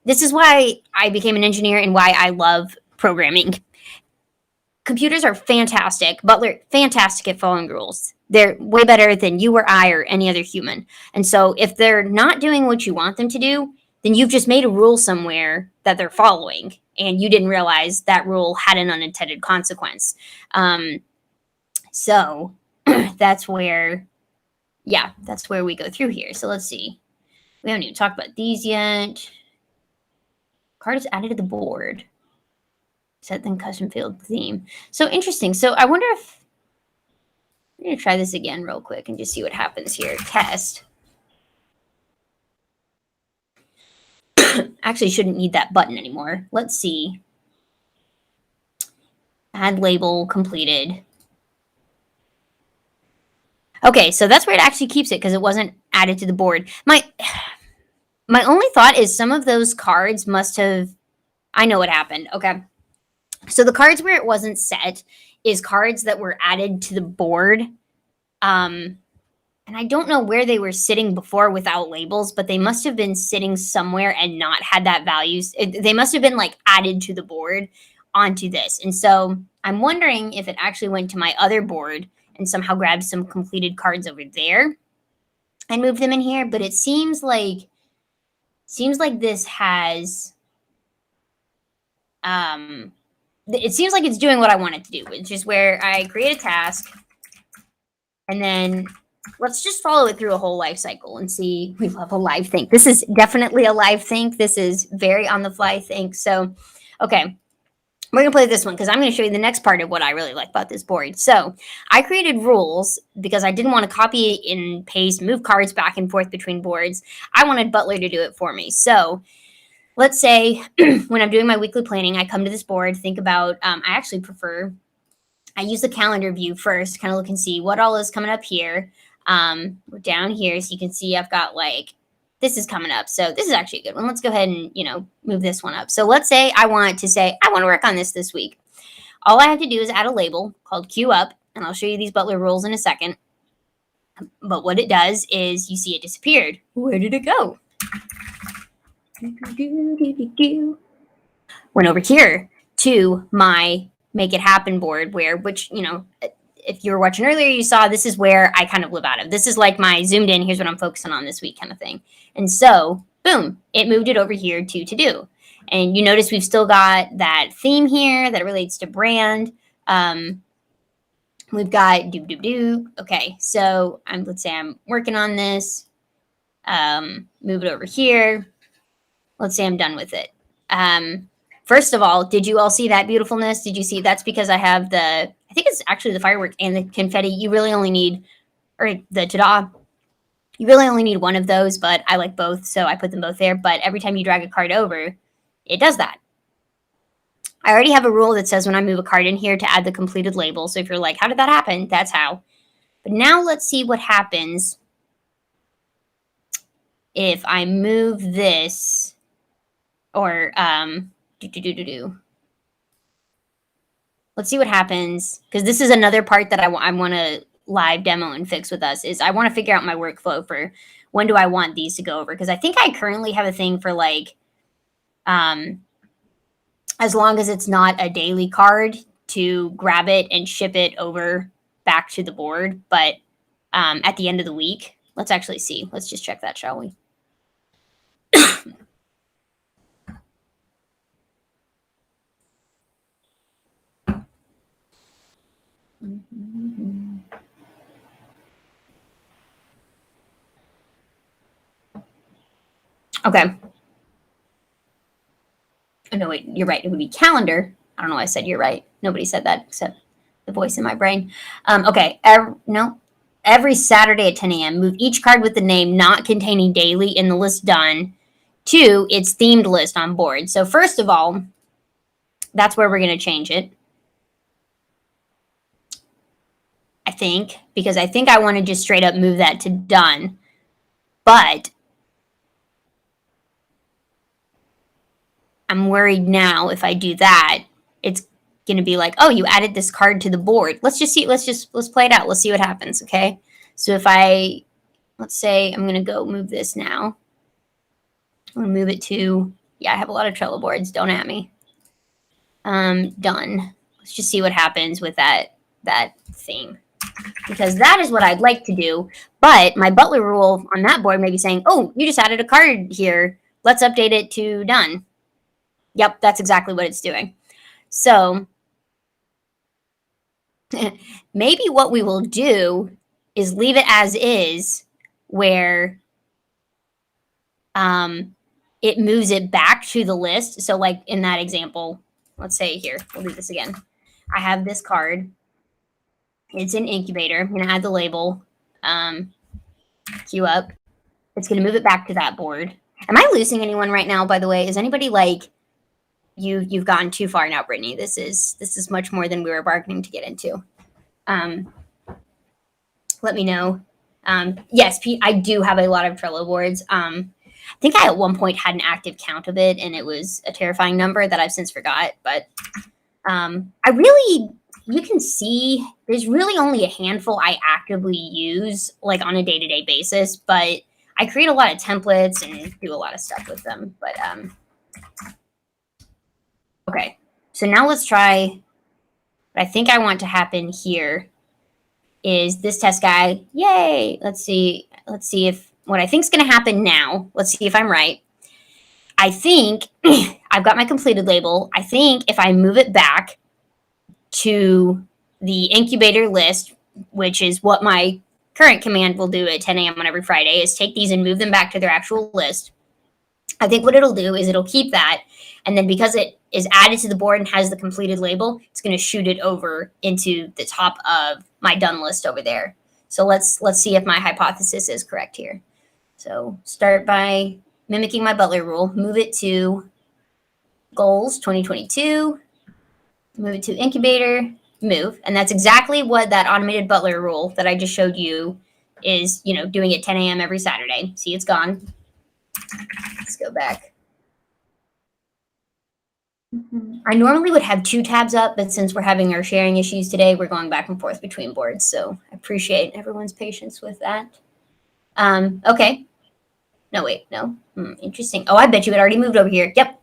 this is why I became an engineer and why I love programming. Computers are fantastic. Butler, fantastic at following rules. They're way better than you or I or any other human. And so if they're not doing what you want them to do, then you've just made a rule somewhere that they're following and you didn't realize that rule had an unintended consequence. So that's where we go through here. So let's see. We haven't even talked about these yet. Card is added to the board. Set then custom field theme. So interesting. So I wonder if I'm going to try this again real quick and just see what happens here. Test. Actually, shouldn't need that button anymore. Let's see. Add label completed. Okay, so that's where it actually keeps it because it wasn't added to the board. My only thought is some of those cards must have. I know what happened. Okay. So the cards where it wasn't set is cards that were added to the board. And I don't know where they were sitting before without labels, but they must have been sitting somewhere and not had that values. They must have been like added to the board onto this. And so I'm wondering if it actually went to my other board and somehow grabbed some completed cards over there and moved them in here. But it seems like this has it seems like it's doing what I want it to do, which is where I create a task and then let's just follow it through a whole life cycle and see. We love a live think. This is definitely a live think. This is very on the fly think. So, okay, we're going to play this one because I'm going to show you the next part of what I really like about this board. So I created rules because I didn't want to copy and paste, move cards back and forth between boards. I wanted Butler to do it for me. So let's say when I'm doing my weekly planning, I come to this board, think about, I use the calendar view first, kind of look and see what all is coming up here. We're down here, so you can see I've got like, this is coming up. So this is actually a good one. Let's go ahead and, move this one up. So let's say I want to work on this week. All I have to do is add a label called queue up, and I'll show you these Butler rules in a second. But what it does is you see it disappeared. Where did it go? Went over here to my make it happen board which if you were watching earlier, you saw this is where I kind of live out of. This is like my zoomed in, here's what I'm focusing on this week kind of thing. And so boom, it moved it over here to do. And you notice we've still got that theme here that relates to brand. We've got do. Okay, so let's say I'm working on this. Move it over here. Let's say I'm done with it. First of all, did you all see that beautifulness? Did you see? That's because I have I think it's actually the firework and the confetti. You really only need, or the ta-da. You really only need one of those, but I like both, so I put them both there. But every time you drag a card over, it does that. I already have a rule that says when I move a card in here to add the completed label. So if you're like, how did that happen? That's how. But now let's see what happens if I move this or Let's see what happens, because this is another part that I want to live demo and fix with us is I want to figure out my workflow for when do I want these to go over, because I think I currently have a thing for like as long as it's not a daily card, to grab it and ship it over back to the board. But at the end of the week, let's actually see. Let's just check that, shall we? Okay. Oh, no, wait, you're right. It would be calendar. I don't know why I said you're right. Nobody said that except the voice in my brain. Okay. Every Saturday at 10 a.m., move each card with the name not containing daily in the list done to its themed list on board. So first of all, that's where we're going to change it. I think, because I think I want to just straight up move that to done. But I'm worried now if I do that, it's going to be like, oh, you added this card to the board. Let's play it out. Let's see what happens. Okay. So if let's say I'm going to go move this now. I'm going to move it to, I have a lot of Trello boards. Don't at me. Done. Let's just see what happens with that theme, because that is what I'd like to do. But my Butler rule on that board may be saying, oh, you just added a card here. Let's update it to done. Yep, that's exactly what it's doing. So maybe what we will do is leave it as is, where it moves it back to the list. So like in that example, let's say here, we'll do this again. I have this card. It's an incubator. I'm going to add the label, queue up. It's going to move it back to that board. Am I losing anyone right now, by the way? Is anybody like, you've gotten too far now, Brittany? This is much more than we were bargaining to get into. Let me know. Yes, Pete, I do have a lot of Trello boards. I think I at one point had an active count of it, and it was a terrifying number that I've since forgot. But you can see there's really only a handful I actively use like on a day-to-day basis, but I create a lot of templates and do a lot of stuff with them. But okay, so now let's try what I think I want to happen here is this test guy. Yay! Let's see if what I think is going to happen now. Let's see if I'm right. I think I've got my completed label. I think if I move it back to the incubator list, which is what my current command will do at 10 a.m. on every Friday, is take these and move them back to their actual list. I think what it'll do is it'll keep that, and then because it is added to the board and has the completed label, it's going to shoot it over into the top of my done list over there. So let's see if my hypothesis is correct here. So start by mimicking my Butler rule, move it to goals 2022, move it to incubator, move. And that's exactly what that automated Butler rule that I just showed you is, doing at 10 a.m. every Saturday. See, it's gone. Let's go back. I normally would have 2 tabs up, but since we're having our sharing issues today, we're going back and forth between boards. So I appreciate everyone's patience with that. Okay. No, wait, no. Interesting. Oh, I bet you it already moved over here. Yep.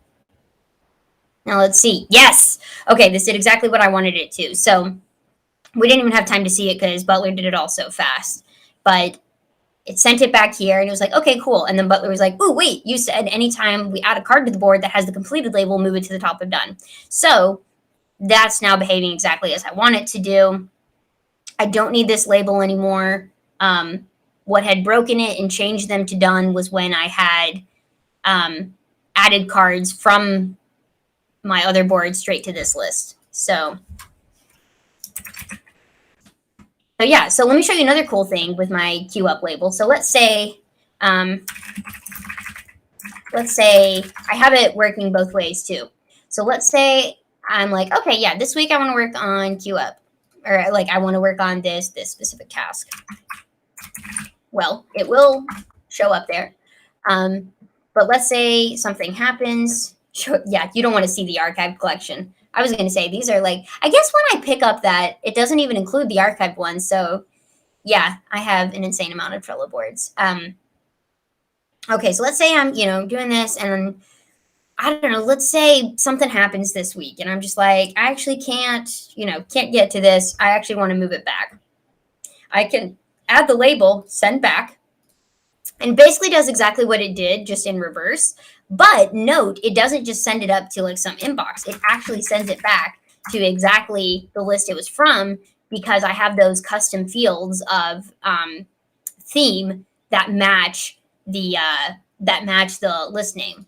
Now let's see. Yes. Okay, this did exactly what I wanted it to. So we didn't even have time to see it because Butler did it all so fast. But it sent it back here, and it was like, okay, cool. And then Butler was like, oh, wait, you said anytime we add a card to the board that has the completed label, move it to the top of done. So that's now behaving exactly as I want it to do. I don't need this label anymore. What had broken it and changed them to done was when I had added cards from my other board straight to this list. So yeah, so let me show you another cool thing with my queue up label. So let's say I have it working both ways too. So let's say I'm like, okay, yeah, this week I want to work on queue up, or like I want to work on this specific task. Well, it will show up there. But let's say something happens. Yeah, you don't want to see the archive collection. I was going to say these are like, I guess when I pick up that, it doesn't even include the archived ones. So yeah, I have an insane amount of Trello boards. Okay, so let's say I'm, doing this and I don't know, let's say something happens this week and I'm just like, I actually can't get to this. I actually want to move it back. I can add the label, send back, and basically does exactly what it did, just in reverse. But note, it doesn't just send it up to like some inbox. It actually sends it back to exactly the list it was from, because I have those custom fields of theme that match the list name.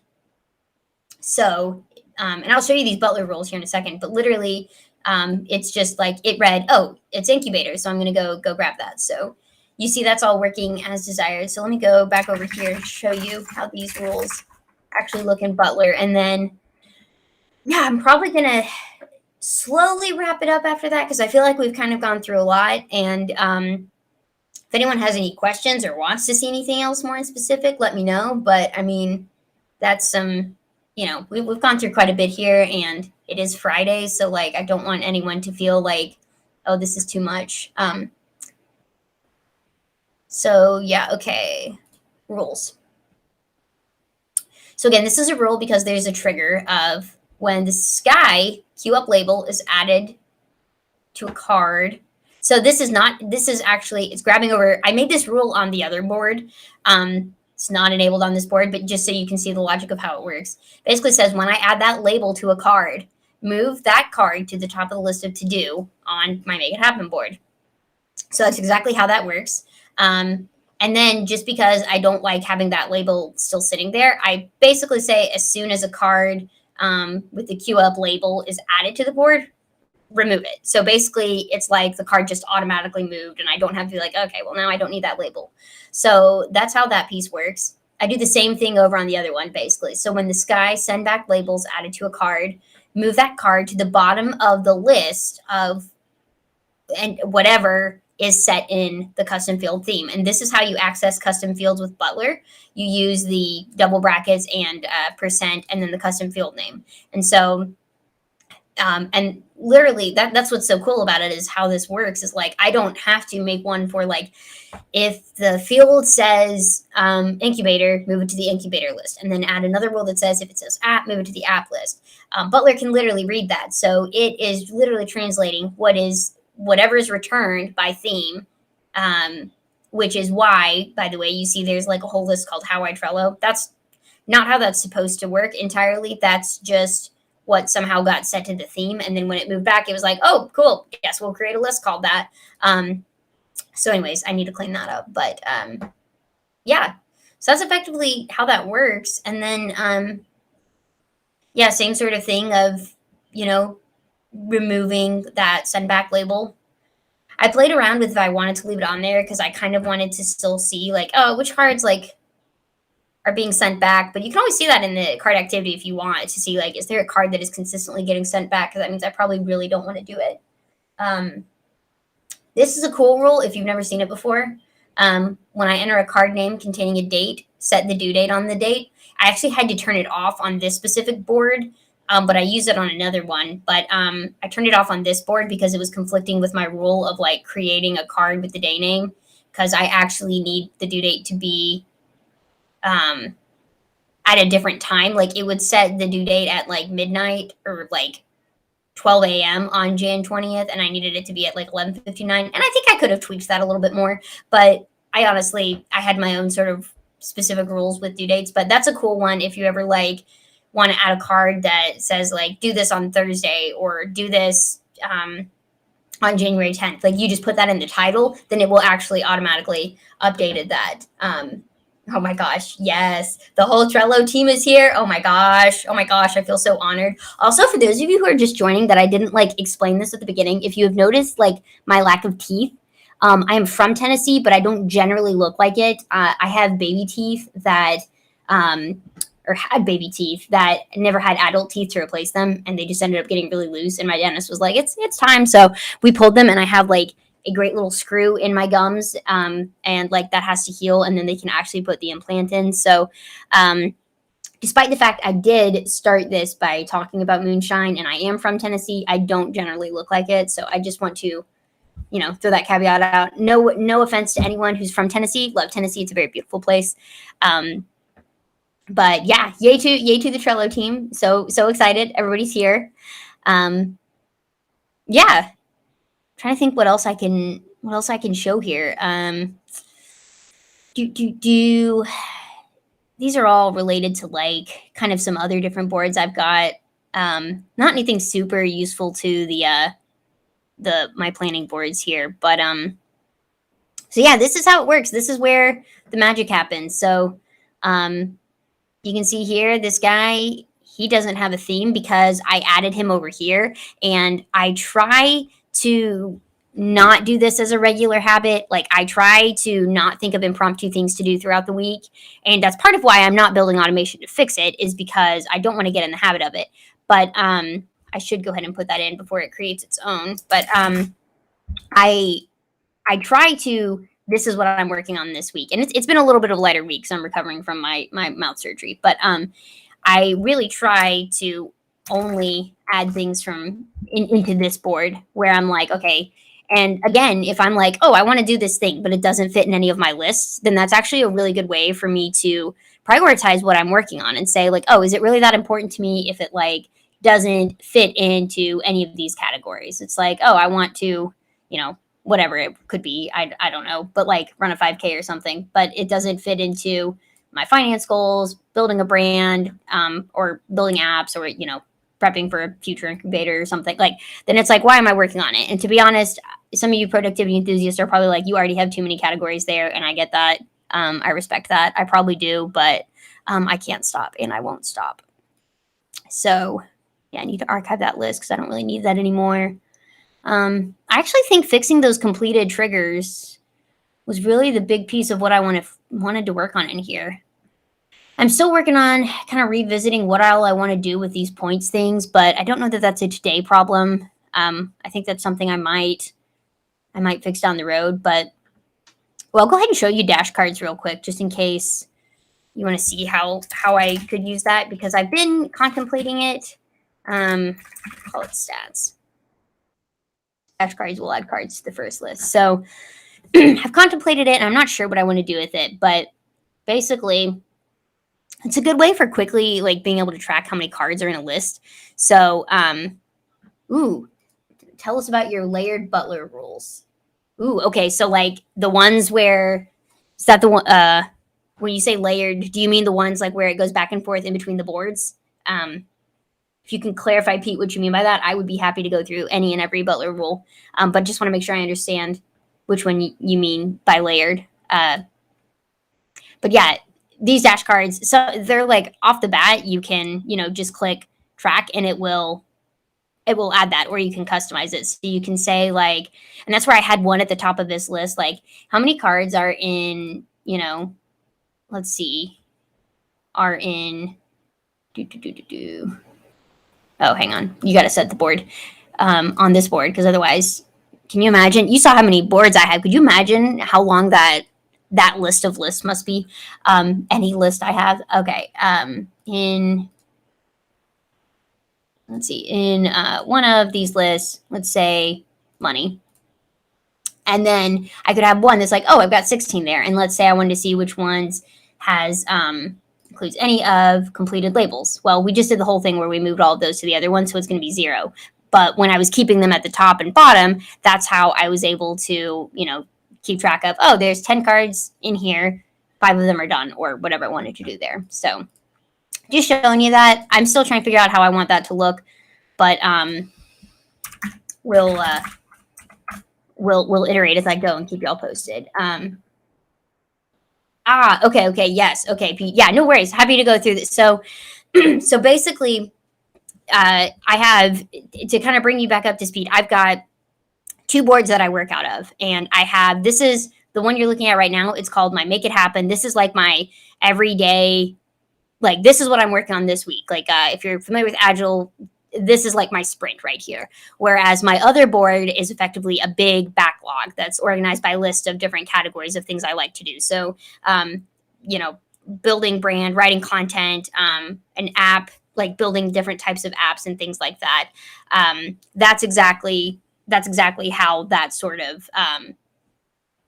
So, and I'll show you these Butler rules here in a second. But literally, it's just like it read, oh, it's incubator, so I'm going to go grab that. So you see that's all working as desired. So let me go back over here and show you how these rules actually look in Butler. And then, yeah, I'm probably going to slowly wrap it up after that, because I feel like we've kind of gone through a lot. And if anyone has any questions or wants to see anything else more in specific, let me know. But I mean, that's some, we've gone through quite a bit here, and it is Friday. So like, I don't want anyone to feel like, oh, this is too much. So yeah, okay, rules. So again, this is a rule because there's a trigger of when the sky queue up label is added to a card. So this is actually, it's grabbing over. I made this rule on the other board. It's not enabled on this board, but just so you can see the logic of how it works. Basically says when I add that label to a card, move that card to the top of the list of to-do on my Make It Happen board. So that's exactly how that works. And then just because I don't like having that label still sitting there, I basically say as soon as a card with the queue up label is added to the board, remove it. So basically it's like the card just automatically moved and I don't have to be like, okay, well now I don't need that label. So that's how that piece works. I do the same thing over on the other one, basically. So when the sky send back labels added to a card, move that card to the bottom of the list of and whatever is set in the custom field theme. And this is how you access custom fields with Butler. You use the double brackets and percent and then the custom field name. And so and literally that's what's so cool about it, is how this works is like I don't have to make one for like if the field says incubator, move it to the incubator list, and then add another rule that says if it says app, move it to the app list. Butler can literally read that, so it is literally translating whatever is returned by theme, which is why, by the way, you see there's like a whole list called How I Trello. That's not how that's supposed to work entirely. That's just what somehow got set to the theme. And then when it moved back, it was like, oh, cool. Yes, we'll create a list called that. So anyways, I need to clean that up. But yeah, so that's effectively how that works. And then, yeah, same sort of thing of, removing that send back label. I played around with if I wanted to leave it on there because I kind of wanted to still see like, oh, which cards like are being sent back. But you can always see that in the card activity if you want to see like, is there a card that is consistently getting sent back? Because that means I probably really don't want to do it. This is a cool rule if you've never seen it before. When I enter a card name containing a date, set the due date on the date. I actually had to turn it off on this specific board, but I use it on another one. But I turned it off on this board because it was conflicting with my rule of like creating a card with the day name, because I actually need the due date to be at a different time. Like it would set the due date at like midnight or like 12 a.m. on Jan 20th, and I needed it to be at like 11:59. And I think I could have tweaked that a little bit more, but I had my own sort of specific rules with due dates. But that's a cool one if you ever like want to add a card that says like do this on Thursday or do this on January 10th. Like you just put that in the title, then it will actually automatically updated that. Oh my gosh, yes. The whole Trello team is here. Oh my gosh. I feel so honored. Also, for those of you who are just joining that I didn't like explain this at the beginning, if you have noticed like my lack of teeth, I am from Tennessee, but I don't generally look like it. I have baby teeth that, or had baby teeth that never had adult teeth to replace them. And they just ended up getting really loose. And my dentist was like, it's time. So we pulled them and I have like a great little screw in my gums, and like that has to heal, and then they can actually put the implant in. So despite the fact I did start this by talking about moonshine and I am from Tennessee, I don't generally look like it. So I just want to throw that caveat out. No offense to anyone who's from Tennessee. Love Tennessee. It's a very beautiful place. But yeah, yay to the Trello team. So excited. Everybody's here. Yeah. Trying to think what else I can show here. These are all related to like kind of some other different boards I've got. Not anything super useful to the my planning boards here, but so yeah, this is how it works. This is where the magic happens. So you can see here, this guy, he doesn't have a theme because I added him over here, and I try to not do this as a regular habit. Like I try to not think of impromptu things to do throughout the week. And that's part of why I'm not building automation to fix it, is because I don't want to get in the habit of it. But I should go ahead and put that in before it creates its own. But I try to, this is what I'm working on this week. And it's been a little bit of a lighter week, so I'm recovering from my mouth surgery. But I really try to only add things from into this board where I'm like, okay. And again, if I'm like, oh, I want to do this thing, but it doesn't fit in any of my lists, then that's actually a really good way for me to prioritize what I'm working on and say like, oh, is it really that important to me if it like doesn't fit into any of these categories? It's like, oh, I want to, whatever it could be, I don't know, but like run a 5K or something, but it doesn't fit into my finance goals, building a brand, or building apps, or prepping for a future incubator or something, like, then it's like, why am I working on it? And to be honest, some of you productivity enthusiasts are probably like, you already have too many categories there, and I get that. I respect that. I probably do, but I can't stop, and I won't stop. So yeah, I need to archive that list because I don't really need that anymore. I actually think fixing those completed triggers was really the big piece of what I wanted to work on in here. I'm still working on kind of revisiting what all I want to do with these points things, but I don't know that that's a today problem. I think that's something I might fix down the road. But well, I'll go ahead and show you dash cards real quick, just in case you want to see how I could use that, because I've been contemplating it. Call it stats. Dash cards will add cards to the first list. So I've contemplated it, and I'm not sure what I want to do with it, but basically it's a good way for quickly like being able to track how many cards are in a list. So, tell us about your layered butler rules. Okay. So like the ones where, is that the one, when you say layered, do you mean the ones like where it goes back and forth in between the boards? If you can clarify, Pete, what you mean by that, I would be happy to go through any and every butler rule. But just want to make sure I understand which one you mean by layered. But yeah, these dash cards, so they're like off the bat, you can, just click track and it will add that, or you can customize it. So you can say like, and that's where I had one at the top of this list, like how many cards are in, let's see, are in, oh, hang on. You got to set the board on this board, because otherwise, can you imagine? You saw how many boards I had. Could you imagine how long that list of lists must be? Any list I have. Okay. Let's see, in one of these lists, let's say money. And then I could have one that's like, oh, I've got 16 there. And let's say I wanted to see which ones has includes any of completed labels. Well, we just did the whole thing where we moved all of those to the other one, so it's going to be 0. But when I was keeping them at the top and bottom, that's how I was able to, keep track of, oh, there's 10 cards in here, 5 of them are done, or whatever I wanted to do there. So just showing you that. I'm still trying to figure out how I want that to look, but we'll iterate as I go and keep y'all posted. Okay, yes, okay, Pete. Yeah, no worries. Happy to go through this. So basically, I have, to kind of bring you back up to speed, I've got 2 boards that I work out of, and this is the one you're looking at right now. It's called my Make It Happen. This is like my everyday, like this is what I'm working on this week. Like if you're familiar with Agile, this is like my sprint right here. Whereas my other board is effectively a big backlog that's organized by a list of different categories of things I like to do. So, building brand, writing content, an app, like building different types of apps and things like that. That's exactly that's exactly how that sort of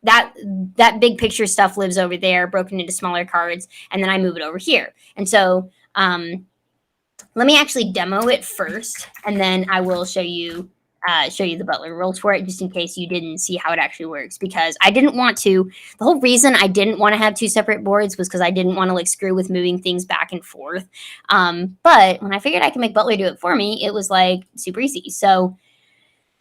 that big picture stuff lives over there, broken into smaller cards, and then I move it over here. And so let me actually demo it first, and then I will show you the Butler rules for it, just in case you didn't see how it actually works. Because I didn't want to. The whole reason I didn't want to have two separate boards was because I didn't want to like screw with moving things back and forth. But when I figured I could make Butler do it for me, it was like super easy. So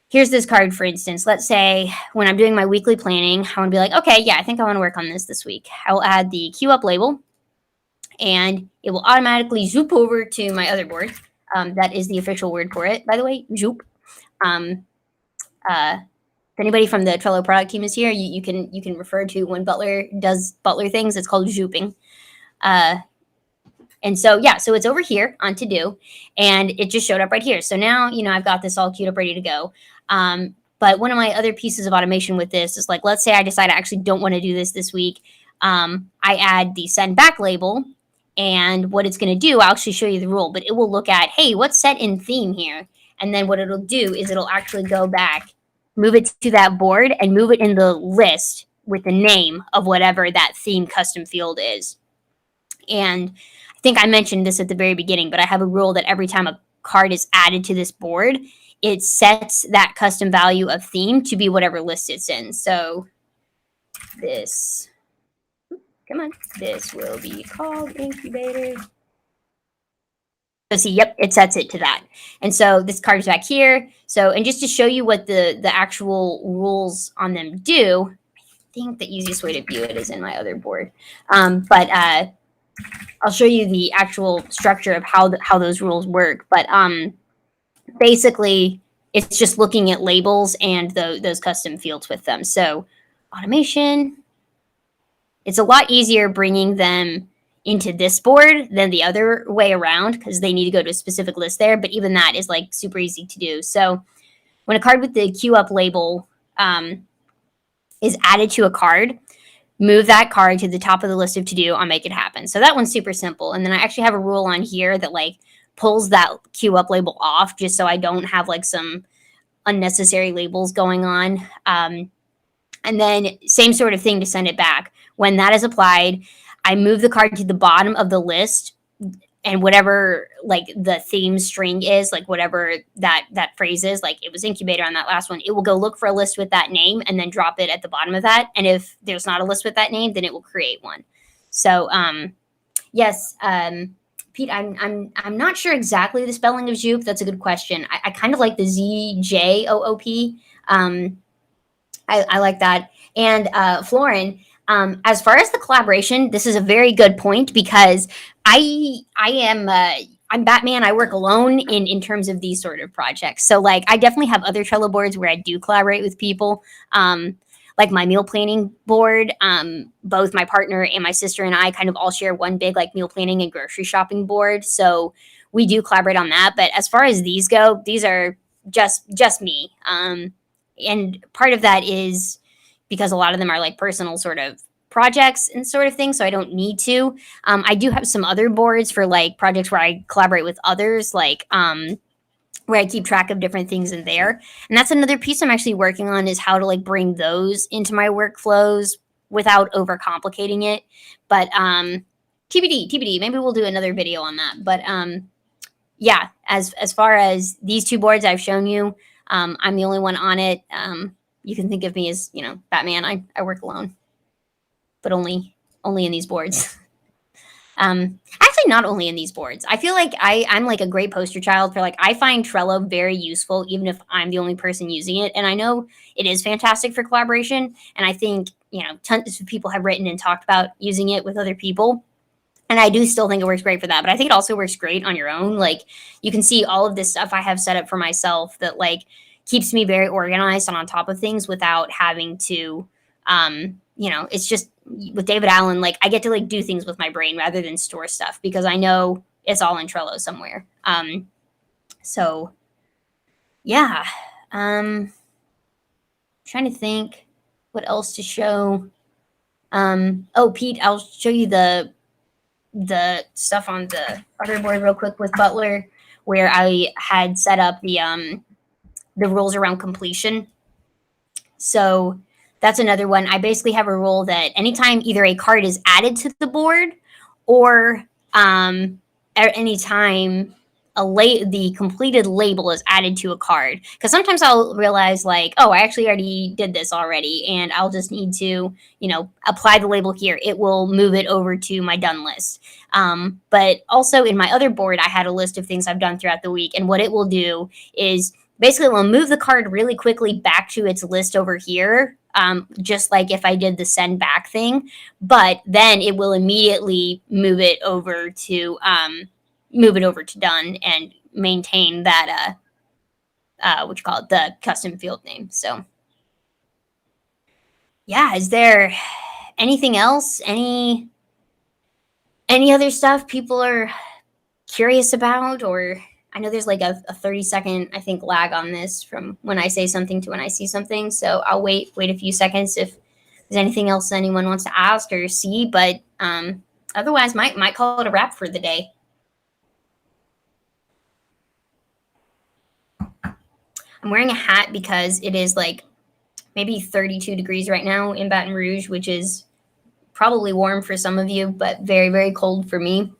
here's this card, for instance. Let's say when I'm doing my weekly planning, I want to be like, okay, yeah, I think I want to work on this week. I will add the queue up label, and it will automatically zoop over to my other board. That is the official word for it, by the way, zoop. If anybody from the Trello product team is here, you can refer to when Butler does Butler things. It's called zooping. And so, yeah, so it's over here on to do, and it just showed up right here. So now, I've got this all queued up, ready to go. But one of my other pieces of automation with this is like, let's say I decide I actually don't want to do this week. I add the send back label, and what it's going to do, I'll actually show you the rule, but it will look at, hey, what's set in theme here? And then what it'll do is it'll actually go back, move it to that board, and move it in the list with the name of whatever that theme custom field is. And I think I mentioned this at the very beginning, but I have a rule that every time a card is added to this board, it sets that custom value of theme to be whatever list it's in. So this, come on, this will be called incubator. So see, yep, it sets it to that. And so this card is back here. So, and just to show you what the actual rules on them do, I think the easiest way to view it is in my other board. But I'll show you the actual structure of how those rules work. But basically, it's just looking at labels and those custom fields with them. So automation, it's a lot easier bringing them into this board than the other way around because they need to go to a specific list there. But even that is like super easy to do. So when a card with the queue up label is added to a card, move that card to the top of the list of to do on Make It Happen. So that one's super simple. And then I actually have a rule on here that like pulls that queue up label off just so I don't have like some unnecessary labels going on. And then same sort of thing to send it back. When that is applied, I move the card to the bottom of the list, and whatever like the theme string is, like whatever that phrase is, like it was incubator on that last one, it will go look for a list with that name and then drop it at the bottom of that. And if there's not a list with that name, then it will create one. So yes, Pete, I'm not sure exactly the spelling of Zoop. That's a good question. I kind of like the ZJOOP. I like that. And Florin, as far as the collaboration, this is a very good point because I'm Batman. I work alone in terms of these sort of projects. So like I definitely have other Trello boards where I do collaborate with people. Like my meal planning board, both my partner and my sister and I kind of all share one big like meal planning and grocery shopping board. So we do collaborate on that. But as far as these go, these are just me. And part of that is because a lot of them are like personal sort of projects and sort of things, so I don't need to. I do have some other boards for like projects where I collaborate with others, like where I keep track of different things in there. And that's another piece I'm actually working on is how to like bring those into my workflows without overcomplicating it. But TBD, maybe we'll do another video on that. But yeah, as far as these two boards I've shown you, I'm the only one on it. You can think of me as, Batman. I work alone, but only in these boards. Actually, not only in these boards. I feel like I'm like a great poster child for like, I find Trello very useful, even if I'm the only person using it. And I know it is fantastic for collaboration. And I think, tons of people have written and talked about using it with other people. And I do still think it works great for that. But I think it also works great on your own. Like you can see all of this stuff I have set up for myself that like keeps me very organized and on top of things without having to, it's just with David Allen, like I get to like do things with my brain rather than store stuff because I know it's all in Trello somewhere. So yeah, trying to think what else to show. Oh, Pete, I'll show you the stuff on the other board real quick with Butler where I had set up the the rules around completion. So that's another one. I basically have a rule that anytime either a card is added to the board or at any time the completed label is added to a card, because sometimes I'll realize like, oh, I actually already did this already and I'll just need to, you know, apply the label here. It will move it over to my done list. But also in my other board, I had a list of things I've done throughout the week, and what it will do is basically we'll move the card really quickly back to its list over here, just like if I did the send back thing, but then it will immediately move it over to done and maintain that what you call it, the custom field name. So yeah, is there anything else? Any other stuff people are curious about? Or I know there's like a 30-second, I think, lag on this from when I say something to when I see something. So I'll wait a few seconds if there's anything else anyone wants to ask or see. But otherwise, might call it a wrap for the day. I'm wearing a hat because it is like maybe 32 degrees right now in Baton Rouge, which is probably warm for some of you, but very, very cold for me.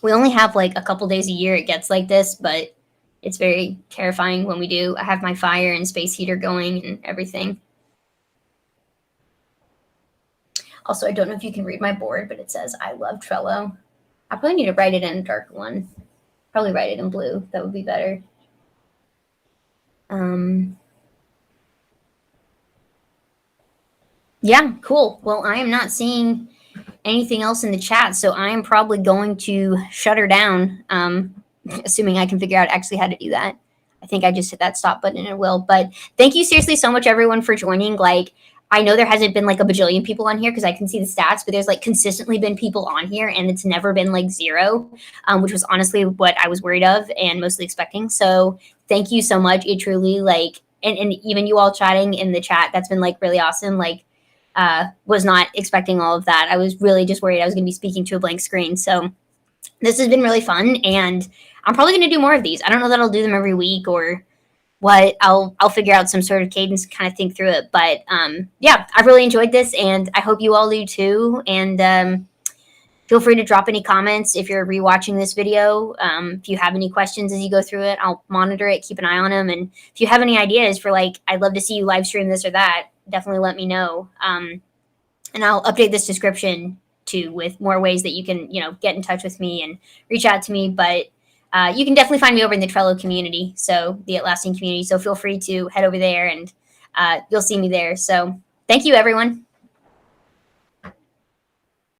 We only have like a couple days a year it gets like this, but it's very terrifying when we do. I have my fire and space heater going and everything. Also, I don't know if you can read my board, but it says, I love Trello. I probably need to write it in a dark one. Probably write it in blue. That would be better. Yeah, cool. Well, I am not seeing anything else in the chat, so I am probably going to shut her down, assuming I can figure out actually how to do that. I think I just hit that stop button and it will. But thank you seriously so much, everyone, for joining. Like, I know there hasn't been like a bajillion people on here because I can see the stats, but there's like consistently been people on here and it's never been like zero, which was honestly what I was worried of and mostly expecting. So thank you so much. It truly like, and even you all chatting in the chat, that's been like really awesome. Like, was not expecting all of that. I was really just worried I was going to be speaking to a blank screen. So this has been really fun, and I'm probably going to do more of these. I don't know that I'll do them every week or what. I'll figure out some sort of cadence, kind of think through it. But yeah, I've really enjoyed this, and I hope you all do too. And feel free to drop any comments if you're rewatching this video. If you have any questions as you go through it, I'll monitor it, keep an eye on them. And if you have any ideas for like, I'd love to see you live stream this or that, definitely let me know. And I'll update this description too with more ways that you can, you know, get in touch with me and reach out to me. But you can definitely find me over in the Trello community, so the Atlassian community. So feel free to head over there and you'll see me there. So thank you, everyone.